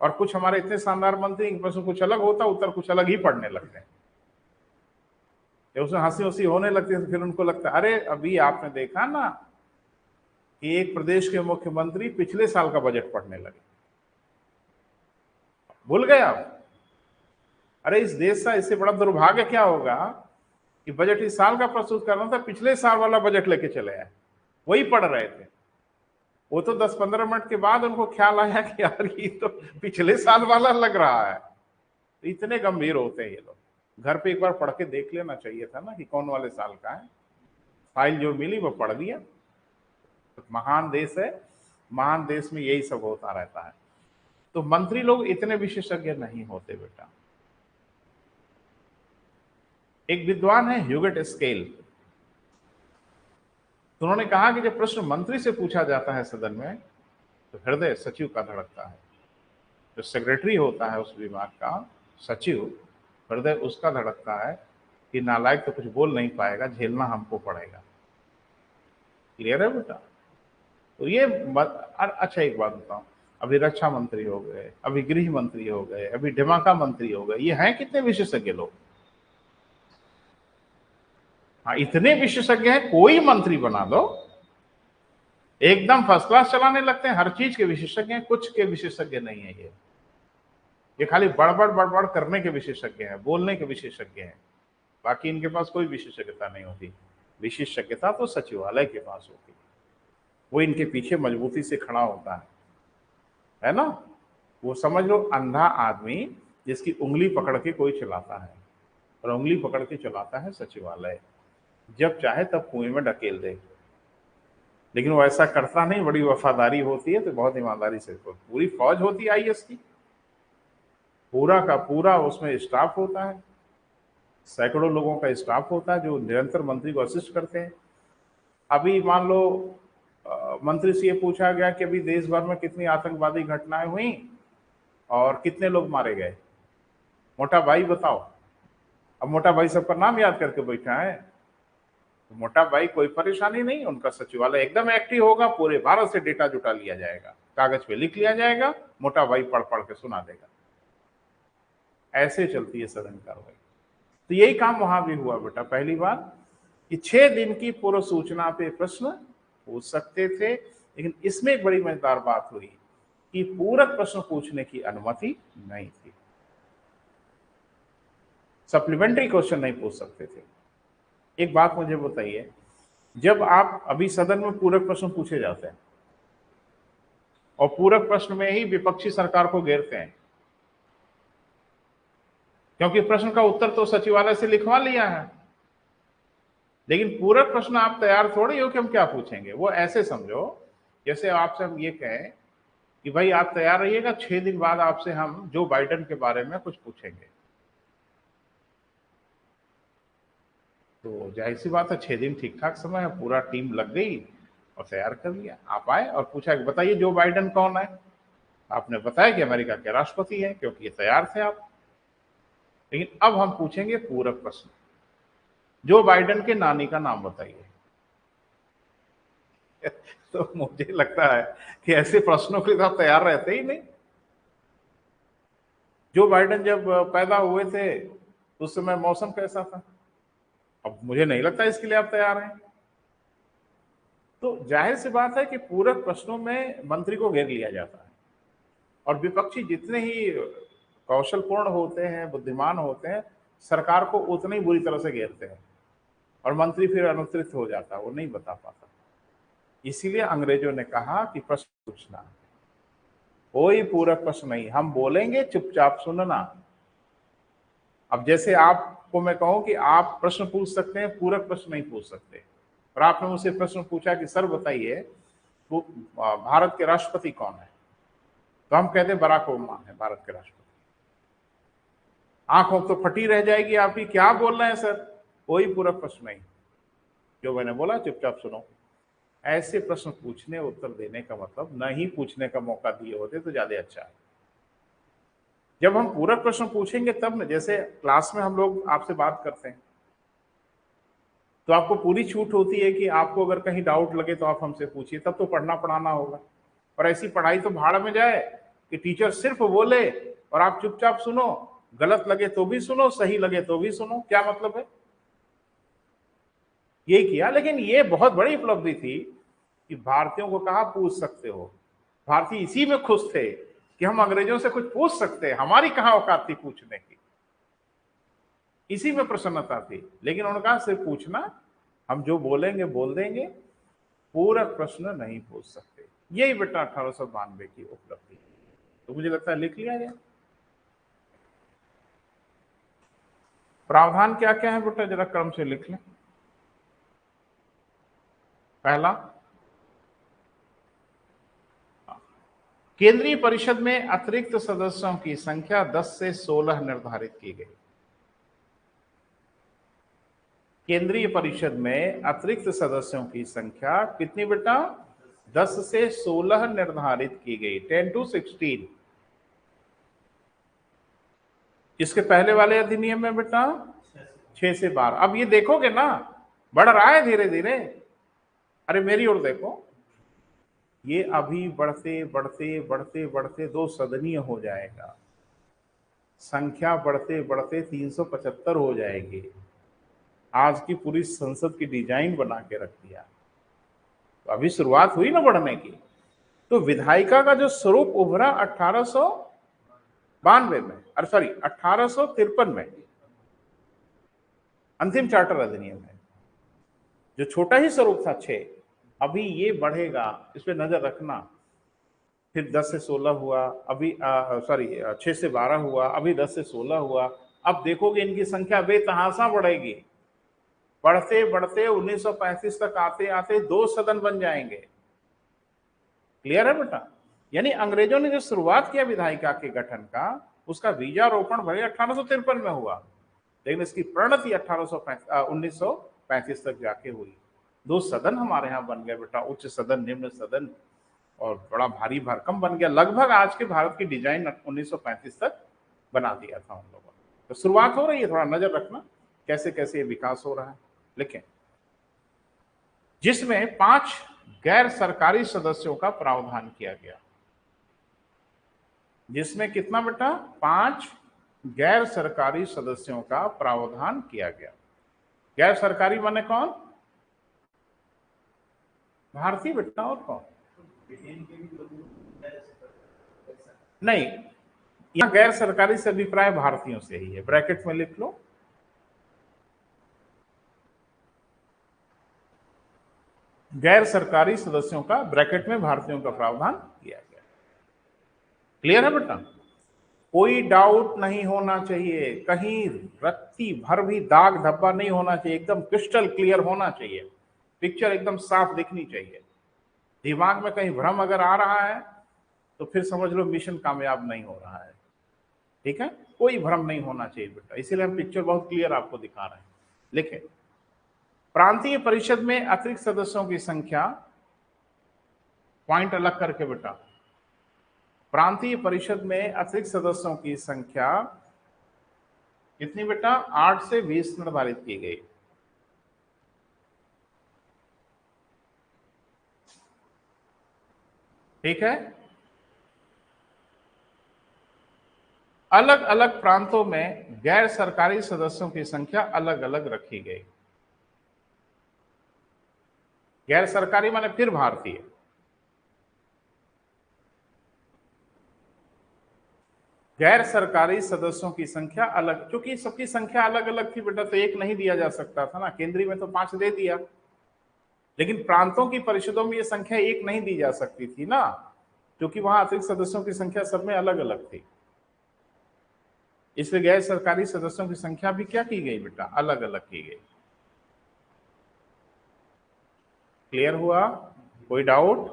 और कुछ हमारे इतने शानदार मंत्री, प्रश्न कुछ अलग होता, उत्तर कुछ अलग ही पढ़ने लगते हैं, उसमें हंसी हंसी होने लगती है। तो फिर उनको लगता है, अरे अभी आपने देखा ना कि एक प्रदेश के मुख्यमंत्री पिछले साल का बजट पढ़ने लगे, भूल गए आप? अरे इस देश का इससे बड़ा दुर्भाग्य क्या होगा कि बजट इस साल का प्रस्तुत करना था, पिछले साल वाला बजट लेके चले आए, वही पढ़ रहे थे। वो तो 10-15 मिनट के बाद उनको ख्याल आया कि यार ये तो पिछले साल वाला लग रहा है। तो इतने गंभीर होते हैं ये लोग। घर पे एक बार पढ़ के देख लेना चाहिए था ना कि कौन वाले साल का है। फाइल जो मिली वो पढ़ दिया। तो महान देश है, महान देश में यही सब होता रहता है। तो मंत्री लोग इतने विशेषज्ञ नहीं होते बेटा। एक विद्वान है ह्यूगेट स्केल, तो उन्होंने कहा कि जब प्रश्न मंत्री से पूछा जाता है सदन में, तो हृदय सचिव का धड़कता है। जो सेक्रेटरी होता है उस विभाग का, सचिव, हृदय उसका धड़कता है कि नालायक तो कुछ बोल नहीं पाएगा, झेलना हमको पड़ेगा। क्लियर है बेटा? तो ये अच्छा एक बात बताऊं, अभी रक्षा मंत्री हो गए, अभी गृह मंत्री हो गए, अभी धमाका मंत्री हो गए, ये हैं कितने विशेषज्ञ लोग? हाँ, इतने विशेषज्ञ हैं, कोई मंत्री बना दो एकदम फर्स्ट क्लास चलाने लगते हैं, हर चीज के विशेषज्ञ हैं, कुछ के विशेषज्ञ नहीं है। ये खाली बड़बड़ करने के विशेषज्ञ हैं, बोलने के विशेषज्ञ हैं, बाकी इनके पास कोई विशेषज्ञता नहीं होती। विशेषज्ञता तो सचिवालय के पास होती है, वो इनके पीछे मजबूती से खड़ा होता है ना। वो समझ लो अंधा आदमी जिसकी उंगली पकड़ के कोई चलाता है, और उंगली पकड़ के चलाता है सचिवालय, जब चाहे तब कुएं में ढकेल दे। लेकिन वो ऐसा करता नहीं, बड़ी वफादारी होती है, तो बहुत ईमानदारी से, पूरी फौज होती है आईएएस की, पूरा का पूरा उसमें स्टाफ होता है, सैकड़ों लोगों का स्टाफ होता है जो निरंतर मंत्री को असिस्ट करते हैं। अभी मान लो मंत्री से ये पूछा गया कि अभी देश भर में कितनी आतंकवादी घटनाएं हुई और कितने लोग मारे गए, मोटा भाई बताओ। अब मोटा भाई सबका नाम याद करके बैठा है, तो मोटा भाई कोई परेशानी नहीं, उनका सचिवालय एकदम एक्टिव होगा, पूरे भारत से डेटा जुटा लिया जाएगा, कागज पे लिख लिया जाएगा, मोटा भाई पढ़ पढ़ के सुना देगा। ऐसे चलती है सदन कार्रवाई। तो यही काम वहां भी हुआ बेटा, पहली बार कि 6 दिन की पूर्व सूचना पे प्रश्न पूछ सकते थे, लेकिन इसमें एक बड़ी मजेदार बात हुई कि पूरक प्रश्न पूछने की अनुमति नहीं थी, सप्लीमेंट्री क्वेश्चन नहीं पूछ सकते थे। एक बात मुझे बताइए, जब आप अभी सदन में पूरक प्रश्न पूछे जाते हैं और पूरक प्रश्न में ही विपक्षी सरकार को घेरते हैं, क्योंकि प्रश्न का उत्तर तो सचिवालय से लिखवा लिया है, लेकिन पूरक प्रश्न आप तैयार थोड़ी हो कि हम क्या पूछेंगे। वो ऐसे समझो जैसे आपसे हम ये कहें कि भाई आप तैयार रहिएगा, 6 दिन बाद आपसे हम जो बाइडेन के बारे में कुछ पूछेंगे। तो जाहिर सी बात है 6 दिन ठीक ठाक समय है, पूरा टीम लग गई और तैयार कर लिया। आप आए और पूछा कि बताइए जो बाइडेन कौन है। आपने बताया कि अमेरिका के राष्ट्रपति हैं, क्योंकि ये तैयार थे आप। लेकिन अब हम पूछेंगे पूरक प्रश्न, जो बाइडेन के नानी का नाम बताइए। तो मुझे लगता है कि ऐसे प्रश्नों के लिए आप तैयार रहते ही नहीं। जो बाइडेन जब पैदा हुए थे उस समय मौसम कैसा था, अब मुझे नहीं लगता इसके लिए आप तैयार हैं। तो जाहिर सी बात है कि पूरक प्रश्नों में मंत्री को घेर लिया जाता है, और विपक्षी जितने ही कौशलपूर्ण होते हैं, बुद्धिमान होते हैं, सरकार को उतनी बुरी तरह से घेरते हैं, और मंत्री फिर अनुत्तरित हो जाता है, वो नहीं बता पाता। इसीलिए अंग्रेजों ने कहा कि प्रश्न पूछना, कोई पूरक प्रश्न नहीं, हम बोलेंगे चुपचाप सुनना। अब जैसे आपको मैं कहूं कि आप प्रश्न पूछ सकते हैं, पूरक प्रश्न नहीं पूछ सकते, और आपने मुझसे प्रश्न पूछा कि सर बताइए भारत के राष्ट्रपति कौन है, तो हम कहते बराक ओबामा है भारत के राष्ट्रपति। आंखों तो फटी रह जाएगी आपकी, क्या बोल रहे हैं सर। कोई पूरक प्रश्न नहीं, जो मैंने बोला चुपचाप सुनो। ऐसे प्रश्न पूछने, उत्तर देने का मतलब नहीं पूछने का मौका दिए होते तो ज्यादा अच्छा है। जब हम पूरक प्रश्न पूछेंगे तब न, जैसे क्लास में हम लोग आपसे बात करते हैं तो आपको पूरी छूट होती है कि आपको अगर कहीं डाउट लगे तो आप हमसे पूछिए, तब तो पढ़ना पढ़ाना होगा। और ऐसी पढ़ाई तो भाड़ में जाए कि टीचर सिर्फ बोले और आप चुपचाप सुनो, गलत लगे तो भी सुनो, सही लगे तो भी सुनो, क्या मतलब है। यही किया, लेकिन ये बहुत बड़ी उपलब्धि थी कि भारतीयों को कहा पूछ सकते हो। भारतीय इसी में खुश थे कि हम अंग्रेजों से कुछ पूछ सकते हैं, हमारी कहां औकात थी पूछने की, इसी में प्रसन्नता थी। लेकिन उन्होंने कहा सिर्फ पूछना, हम जो बोलेंगे बोल देंगे, पूरक प्रश्न नहीं पूछ सकते। यही बेटा 1892 की उपलब्धि। तो मुझे लगता है लिख लिया जाए। प्रावधान क्या क्या है बेटा, जरा क्रम से लिख लें। पहला, केंद्रीय परिषद में अतिरिक्त सदस्यों की संख्या 10 से 16 निर्धारित की गई। केंद्रीय परिषद में अतिरिक्त सदस्यों की संख्या कितनी बेटा, 10 से 16 निर्धारित की गई, 10 to 16। इसके पहले वाले अधिनियम में बेटा 6 से 12। अब ये देखोगे ना, बढ़ रहा है धीरे धीरे। अरे मेरी ओर देखो, ये अभी बढ़ते बढ़ते बढ़ते बढ़ते 2 सदनीय हो जाएगा, संख्या बढ़ते बढ़ते 375 हो जाएगी। आज की पूरी संसद की डिजाइन बना के रख दिया। तो अभी शुरुआत हुई ना बढ़ने की। तो विधायिका का जो स्वरूप उभरा 1892 में, अरे सॉरी 1853 में अंतिम चार्टर अधिनियम है, जो छोटा ही स्वरूप था 6। अभी ये बढ़ेगा, इस पर नजर रखना। फिर 10 से 16 हुआ, अभी सॉरी 6 से 12 हुआ, अभी 10 से 16 हुआ। अब देखोगे इनकी संख्या बेतहाशा बढ़ेगी, बढ़ते बढ़ते 1935 तक आते आते 2 सदन बन जाएंगे। क्लियर है बेटा। यानी अंग्रेजों ने जो शुरुआत किया विधायिका के गठन का, उसका बीजारोपण भले 1853 में हुआ, लेकिन इसकी परिणति 1935 तक जाके हुई। दो सदन हमारे यहाँ बन गए बेटा, उच्च सदन निम्न सदन, और बड़ा भारी भरकम बन गया। लगभग आज के भारत की डिजाइन 1935 तक बना दिया था उन लोगों ने। तो शुरुआत हो रही है, थोड़ा नजर रखना कैसे कैसे ये विकास हो रहा है। लेकिन जिसमें 5 गैर सरकारी सदस्यों का प्रावधान किया गया, जिसमें कितना बेटा, 5 गैर सरकारी सदस्यों का प्रावधान किया गया। गैर सरकारी माने कौन? भारतीय बेटा, और कौन? नहीं, यहां गैर सरकारी से अभिप्राय भारतीयों से ही है, ब्रैकेट में लिख लो। गैर सरकारी सदस्यों का ब्रैकेट में भारतीयों का प्रावधान किया गया। क्लियर है बेटा? कोई डाउट नहीं होना चाहिए, कहीं रत्ती भर भी दाग धब्बा नहीं होना चाहिए, एकदम क्रिस्टल क्लियर होना चाहिए, पिक्चर एकदम साफ दिखनी चाहिए। दिमाग में कहीं भ्रम अगर आ रहा है तो फिर समझ लो मिशन कामयाब नहीं हो रहा है। ठीक है, कोई भ्रम नहीं होना चाहिए बेटा, इसीलिए हम पिक्चर बहुत क्लियर आपको दिखा रहे हैं। लिखे, प्रांतीय परिषद में अतिरिक्त सदस्यों की संख्या, पॉइंट अलग करके बेटा, प्रांतीय परिषद में अतिरिक्त सदस्यों की संख्या कितनी बेटा? 8 से 20 निर्धारित की गई। ठीक है, अलग अलग प्रांतों में गैर सरकारी सदस्यों की संख्या अलग अलग रखी गई। गैर सरकारी माने फिर भारतीय। गैर सरकारी सदस्यों की संख्या अलग, क्योंकि सबकी संख्या अलग अलग थी बेटा, तो एक नहीं दिया जा सकता था ना। केंद्रीय में तो 5 दे दिया, लेकिन प्रांतों की परिषदों में ये संख्या एक नहीं दी जा सकती थी ना, क्योंकि वहां अतिरिक्त सदस्यों की संख्या सब में अलग अलग थी। इसलिए गैर सरकारी सदस्यों की संख्या भी क्या की गई बेटा? अलग अलग की गई। क्लियर हुआ? कोई डाउट?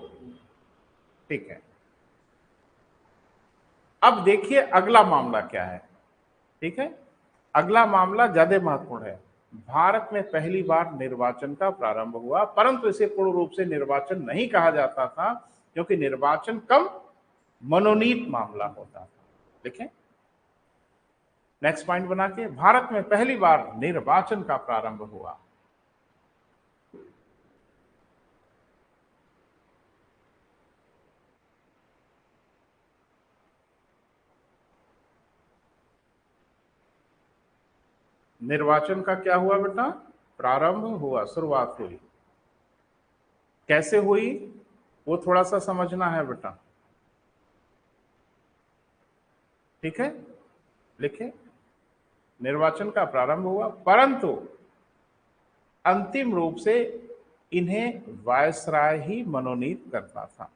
ठीक है, अब देखिए अगला मामला क्या है। ठीक है, अगला मामला ज्यादा महत्वपूर्ण है। भारत में पहली बार निर्वाचन का प्रारंभ हुआ, परंतु इसे पूर्ण रूप से निर्वाचन नहीं कहा जाता था, क्योंकि निर्वाचन कम मनोनीत मामला होता था। देखें, नेक्स्ट पॉइंट बना के, भारत में पहली बार निर्वाचन का प्रारंभ हुआ। निर्वाचन का क्या हुआ बेटा? प्रारंभ हुआ, शुरुआत हुई। कैसे हुई वो थोड़ा सा समझना है बेटा। ठीक है, लिखे, निर्वाचन का प्रारंभ हुआ, परंतु अंतिम रूप से इन्हें वायसराय ही मनोनीत करता था।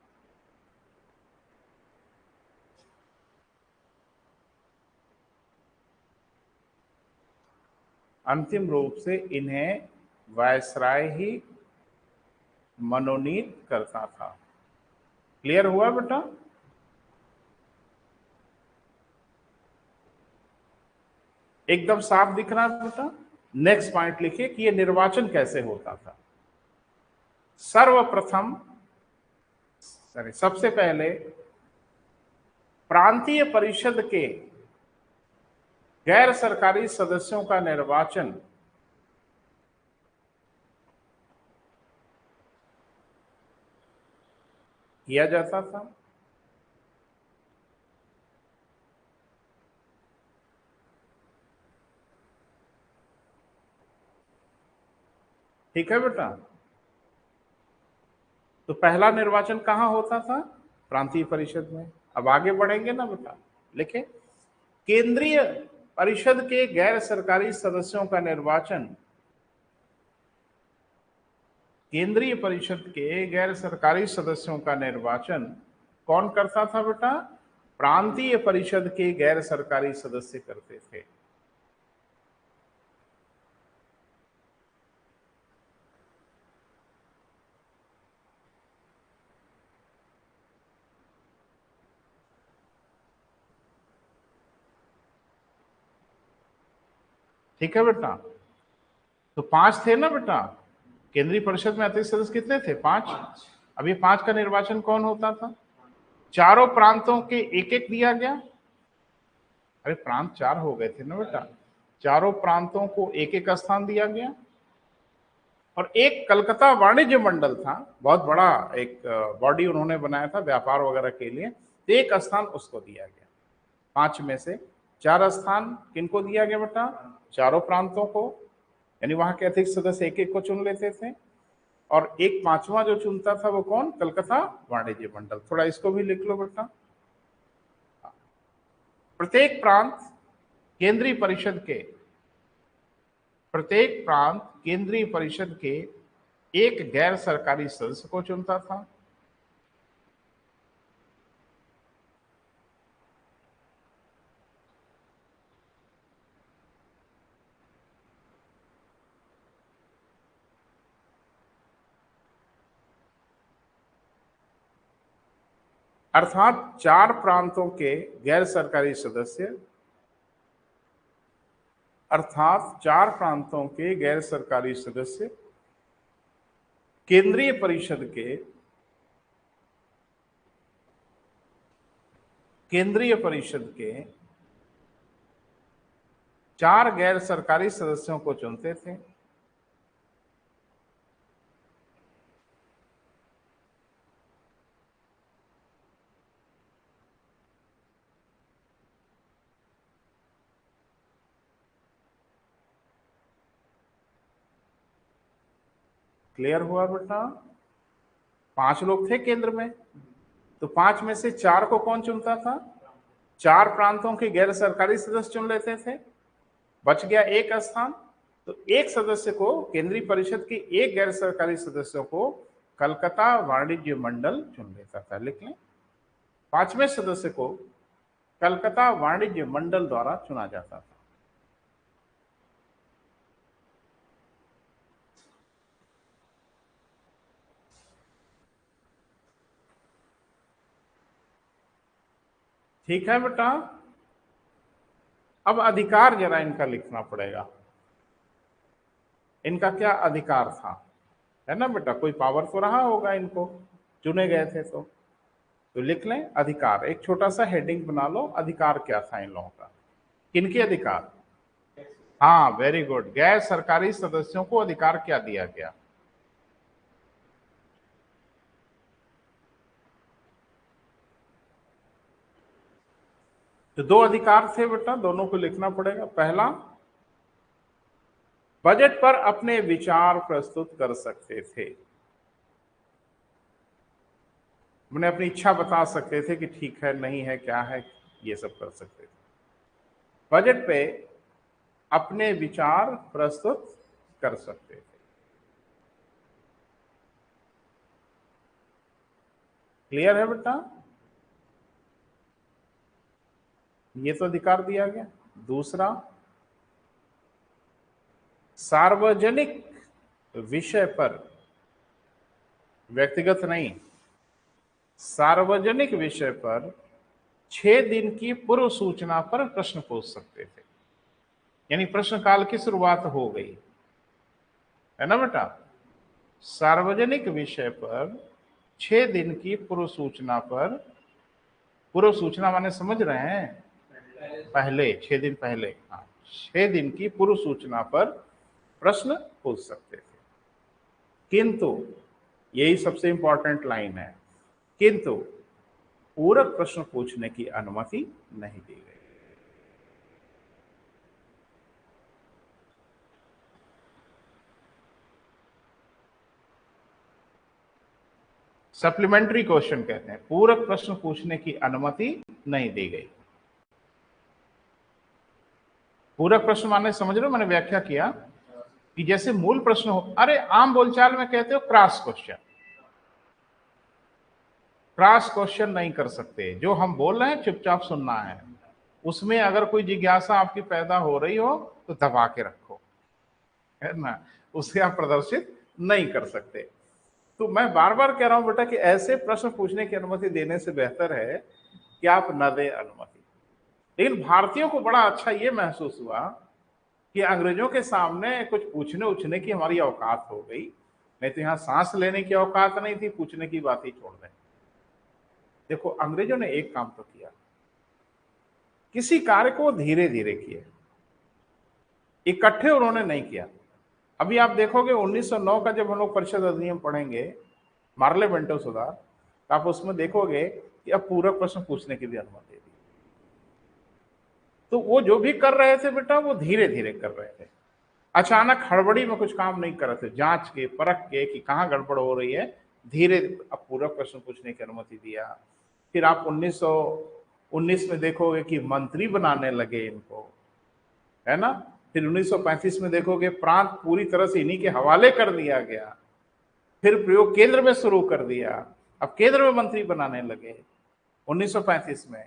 अंतिम रूप से इन्हें वायसराय ही मनोनीत करता था। क्लियर हुआ बेटा? एकदम साफ दिख रहा है बेटा? नेक्स्ट पॉइंट लिखिए कि ये निर्वाचन कैसे होता था। सर्वप्रथम, सबसे पहले प्रांतीय परिषद के गैर सरकारी सदस्यों का निर्वाचन किया जाता था। ठीक है बेटा, तो पहला निर्वाचन कहां होता था? प्रांतीय परिषद में। अब आगे बढ़ेंगे ना बेटा, लिखे, केंद्रीय परिषद के गैर सरकारी सदस्यों का निर्वाचन, केंद्रीय परिषद के गैर सरकारी सदस्यों का निर्वाचन कौन करता था बेटा? प्रांतीय परिषद के गैर सरकारी सदस्य करते थे। ठीक है बेटा। तो 5 थे ना बेटा, केंद्रीय परिषद में अतिरिक्त सदस्य कितने थे? 5। अब ये 5 का निर्वाचन कौन होता था? चारों प्रांतों के एक एक दिया गया। अरे प्रांत 4 हो गए थे ना बेटा, चारों प्रांतों को एक एक स्थान दिया गया। और एक कलकत्ता वाणिज्य मंडल था, बहुत बड़ा एक बॉडी उन्होंने बनाया था व्यापार वगैरह के लिए, तो एक स्थान उसको दिया गया। 5 में से 4 स्थान किनको दिया गया बेटा? चारों प्रांतों को, यानी वहां के अतिरिक्त सदस्य एक एक को चुन लेते थे। और एक 5वां जो चुनता था वो कौन? कलकत्ता वाणिज्य मंडल। थोड़ा इसको भी लिख लो बेटा। प्रत्येक प्रांत केंद्रीय परिषद के, प्रत्येक प्रांत केंद्रीय परिषद के एक गैर सरकारी सदस्य को चुनता था। अर्थात 4 प्रांतों के गैर सरकारी सदस्य, अर्थात 4 प्रांतों के गैर सरकारी सदस्य केंद्रीय परिषद के, केंद्रीय परिषद के 4 गैर सरकारी सदस्यों को चुनते थे। क्लियर हुआ बेटा? 5 लोग थे केंद्र में, तो 5 में से 4 को कौन चुनता था? 4 प्रांतों के गैर सरकारी सदस्य चुन लेते थे, बच गया एक स्थान। तो एक सदस्य को, केंद्रीय परिषद के एक गैर सरकारी सदस्यों को कलकत्ता वाणिज्य मंडल चुन लेता था। लिख लें, 5वें सदस्य को कलकत्ता वाणिज्य मंडल द्वारा चुना जाता था। ठीक है बेटा। अब अधिकार जरा इनका लिखना पड़ेगा। इनका क्या अधिकार था, है ना बेटा? कोई पावर तो रहा होगा इनको, चुने गए थे तो लिख लें अधिकार। एक छोटा सा हेडिंग बना लो, अधिकार क्या था इन लोगों का, किनके अधिकार? हाँ वेरी गुड, गैर सरकारी सदस्यों को अधिकार क्या दिया गया? तो 2 अधिकार थे बेटा, दोनों को लिखना पड़ेगा। पहला, बजट पर अपने विचार प्रस्तुत कर सकते थे, उन्हें अपनी इच्छा बता सकते थे कि ठीक है, नहीं है, क्या है, ये सब कर सकते थे। बजट पे अपने विचार प्रस्तुत कर सकते थे। क्लियर है बेटा? ये तो अधिकार दिया गया। दूसरा, सार्वजनिक विषय पर, व्यक्तिगत नहीं, सार्वजनिक विषय पर 6 दिन की पूर्व सूचना पर प्रश्न पूछ सकते थे। यानी प्रश्नकाल की शुरुआत हो गई, है ना बेटा? सार्वजनिक विषय पर 6 दिन की पूर्व सूचना पर, पूर्व सूचना माने समझ रहे हैं? पहले, 6 दिन पहले, हाँ, 6 दिन की पूर्व सूचना पर प्रश्न पूछ सकते थे। किंतु यही सबसे इंपॉर्टेंट लाइन है, किंतु पूरक प्रश्न पूछने की अनुमति नहीं दी गई। सप्लीमेंट्री क्वेश्चन कहते हैं, पूरक प्रश्न पूछने की अनुमति नहीं दी गई। पूरक प्रश्न माने समझ रहे हो? मैंने व्याख्या किया कि जैसे मूल प्रश्न हो, अरे आम बोलचाल में कहते हो क्रॉस क्वेश्चन, क्रॉस क्वेश्चन नहीं कर सकते। जो हम बोल रहे हैं चुपचाप सुनना है, उसमें अगर कोई जिज्ञासा आपकी पैदा हो रही हो तो दबा के रखो, है ना? उसे आप प्रदर्शित नहीं कर सकते। तो मैं बार बार कह रहा हूं बेटा कि ऐसे प्रश्न पूछने की अनुमति देने से बेहतर है कि आप न दें अनुमति। लेकिन भारतीयों को बड़ा अच्छा ये महसूस हुआ कि अंग्रेजों के सामने कुछ पूछने उछने की हमारी औकात हो गई, नहीं तो यहाँ सांस लेने की औकात नहीं थी, पूछने की बात ही छोड़ दें। देखो अंग्रेजों ने एक काम तो किया, किसी कार्य को धीरे धीरे किए, इकट्ठे उन्होंने नहीं किया। अभी आप देखोगे 1909 का जब हम लोग परिषद अधिनियम पढ़ेंगे, मार्लेमेंटो सुधार, तो आप उसमें देखोगे कि अब पूरक प्रश्न पूछने की भी अनुमति दे दी। तो वो जो भी कर रहे थे बेटा, वो धीरे धीरे कर रहे थे, अचानक हड़बड़ी में कुछ काम नहीं कर रहे थे, जांच के परख के कि कहाँ गड़बड़ हो रही है, धीरे अब पूरक प्रश्न पूछने की अनुमति दिया। फिर आप 1919 में देखोगे कि मंत्री बनाने लगे इनको, है ना। फिर 1935 में देखोगे प्रांत पूरी तरह से इन्हीं के हवाले कर दिया गया। फिर प्रयोग केंद्र में शुरू कर दिया, अब केंद्र में मंत्री बनाने लगे 1935 में।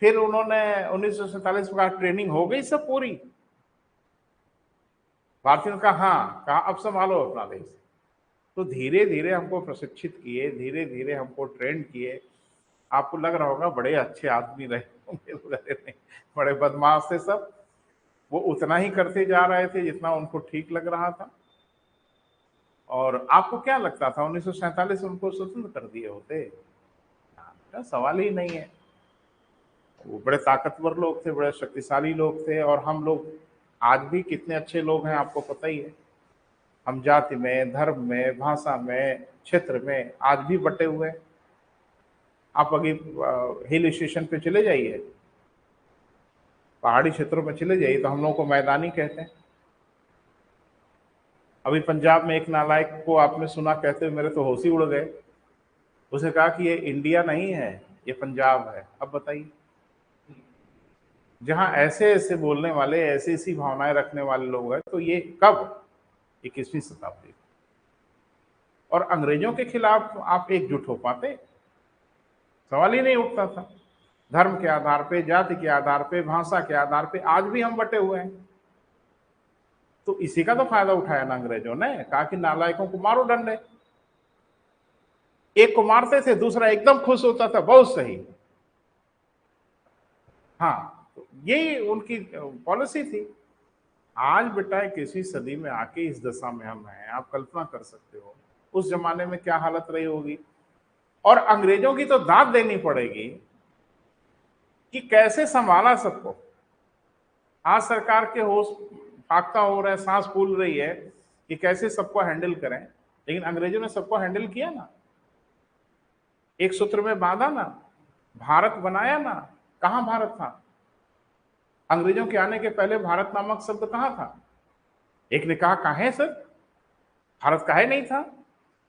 फिर उन्होंने 1947 में कहा ट्रेनिंग हो गई सब पूरी, भारतीयों ने कहा हाँ, कहा अब संभालो अपना देश। तो धीरे धीरे हमको प्रशिक्षित किए, धीरे धीरे हमको ट्रेन किए। आपको लग रहा होगा बड़े अच्छे आदमी रहे होंगे, बड़े बदमाश थे सब, वो उतना ही करते जा रहे थे जितना उनको ठीक लग रहा था। और आपको क्या लगता था 1947 में उनको स्वतंत्र कर दिए होते? का सवाल ही नहीं है। वो बड़े ताकतवर लोग थे, बड़े शक्तिशाली लोग थे, और हम लोग आज भी कितने अच्छे लोग हैं आपको पता ही है। हम जाति में, धर्म में, भाषा में, क्षेत्र में आज भी बटे हुए हैं। आप अभी हिल स्टेशन पे चले जाइए, पहाड़ी क्षेत्रों में चले जाइए, तो हम लोगों को मैदानी कहते हैं। अभी पंजाब में एक नालायक को आपने सुना कहते हुए मेरे तो होश ही उड़ गए। उसने कहा कि ये इंडिया नहीं है, ये पंजाब है। अब बताइए, जहां ऐसे ऐसे बोलने वाले, ऐसी ऐसी भावनाएं रखने वाले लोग हैं, तो ये कब? 21वीं शताब्दी। और अंग्रेजों के खिलाफ आप एकजुट हो पाते? सवाल ही नहीं उठता था। धर्म के आधार पे, जाति के आधार पे, भाषा के आधार पे आज भी हम बटे हुए हैं। तो इसी का तो फायदा उठाया ना अंग्रेजों ने, कहा कि नालायकों को मारो डंडे। एक को मारते थे, दूसरा एकदम खुश होता था, बहुत सही। हाँ, तो यही उनकी पॉलिसी थी। आज बेटा 21वीं सदी में आके इस दशा में हम हैं, आप कल्पना कर सकते हो उस जमाने में क्या हालत रही होगी। और अंग्रेजों की तो दाद देनी पड़ेगी कि कैसे संभाला सबको। आज सरकार के होश फाख्ता हो रहा है, सांस फूल रही है कि कैसे सबको हैंडल करें, लेकिन अंग्रेजों ने सबको हैंडल किया ना, एक सूत्र में बांधा ना, भारत बनाया ना। कहां भारत था? अंग्रेजों के आने के पहले भारत नामक शब्द कहां था? एक ने कहा काहे सर, भारत काहे नहीं था?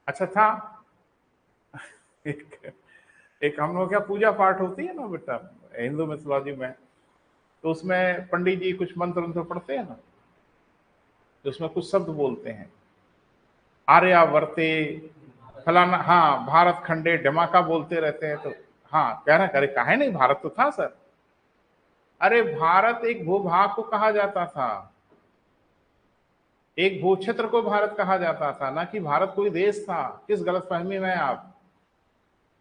अच्छा था। एक, एक हम लोग क्या पूजा पाठ होती है ना बेटा हिंदू मिथोलॉजी में, तो उसमें पंडित जी कुछ मंत्र मंत्र पढ़ते हैं ना, तो उसमें कुछ शब्द बोलते हैं, आर्यावर्ते फलाना, हाँ भारत खंडे डमाका बोलते रहते हैं। तो हाँ कह रहे अरे काहे नहीं, भारत तो था सर। अरे भारत एक भूभाग को कहा जाता था, एक भूक्षेत्र को भारत कहा जाता था, ना कि भारत कोई देश था। किस गलतफहमी में आप?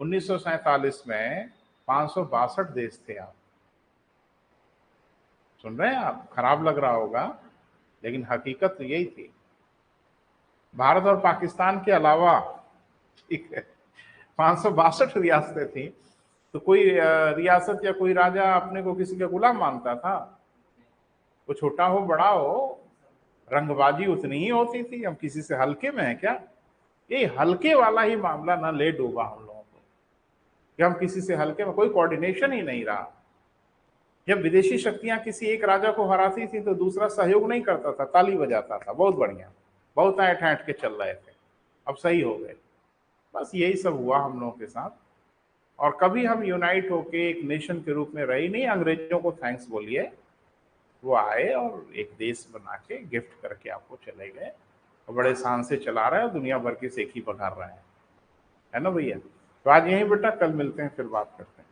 1947 में 562 देश थे। आप सुन रहे हैं? आप खराब लग रहा होगा, लेकिन हकीकत तो यही थी। भारत और पाकिस्तान के अलावा 562 रियासतें थी। तो कोई रियासत या कोई राजा अपने को किसी का गुलाम मानता था? वो छोटा हो बड़ा हो, रंगबाजी उतनी ही होती थी। हम किसी से हल्के में है क्या? ये हल्के वाला ही मामला ना ले डूबा हम लोगों को, कि हम किसी से हल्के में, कोई कोऑर्डिनेशन ही नहीं रहा। जब विदेशी शक्तियां किसी एक राजा को हराती थी तो दूसरा सहयोग नहीं करता था, ताली बजाता था, बहुत बढ़िया, बहुत ऐंठ ऐंठ के चल रहे थे, अब सही हो गए। बस यही सब हुआ हम लोगों के साथ। और कभी हम यूनाइट होके एक नेशन के रूप में रही नहीं। अंग्रेजों को थैंक्स बोलिए, वो आए और एक देश बना के गिफ्ट करके आपको चले गए, और बड़े शान से चला रहे हैं, दुनिया भर की सेखी पधार रहे हैं, है ना भैया। तो आज यही बेटा, कल मिलते हैं, फिर बात करते हैं।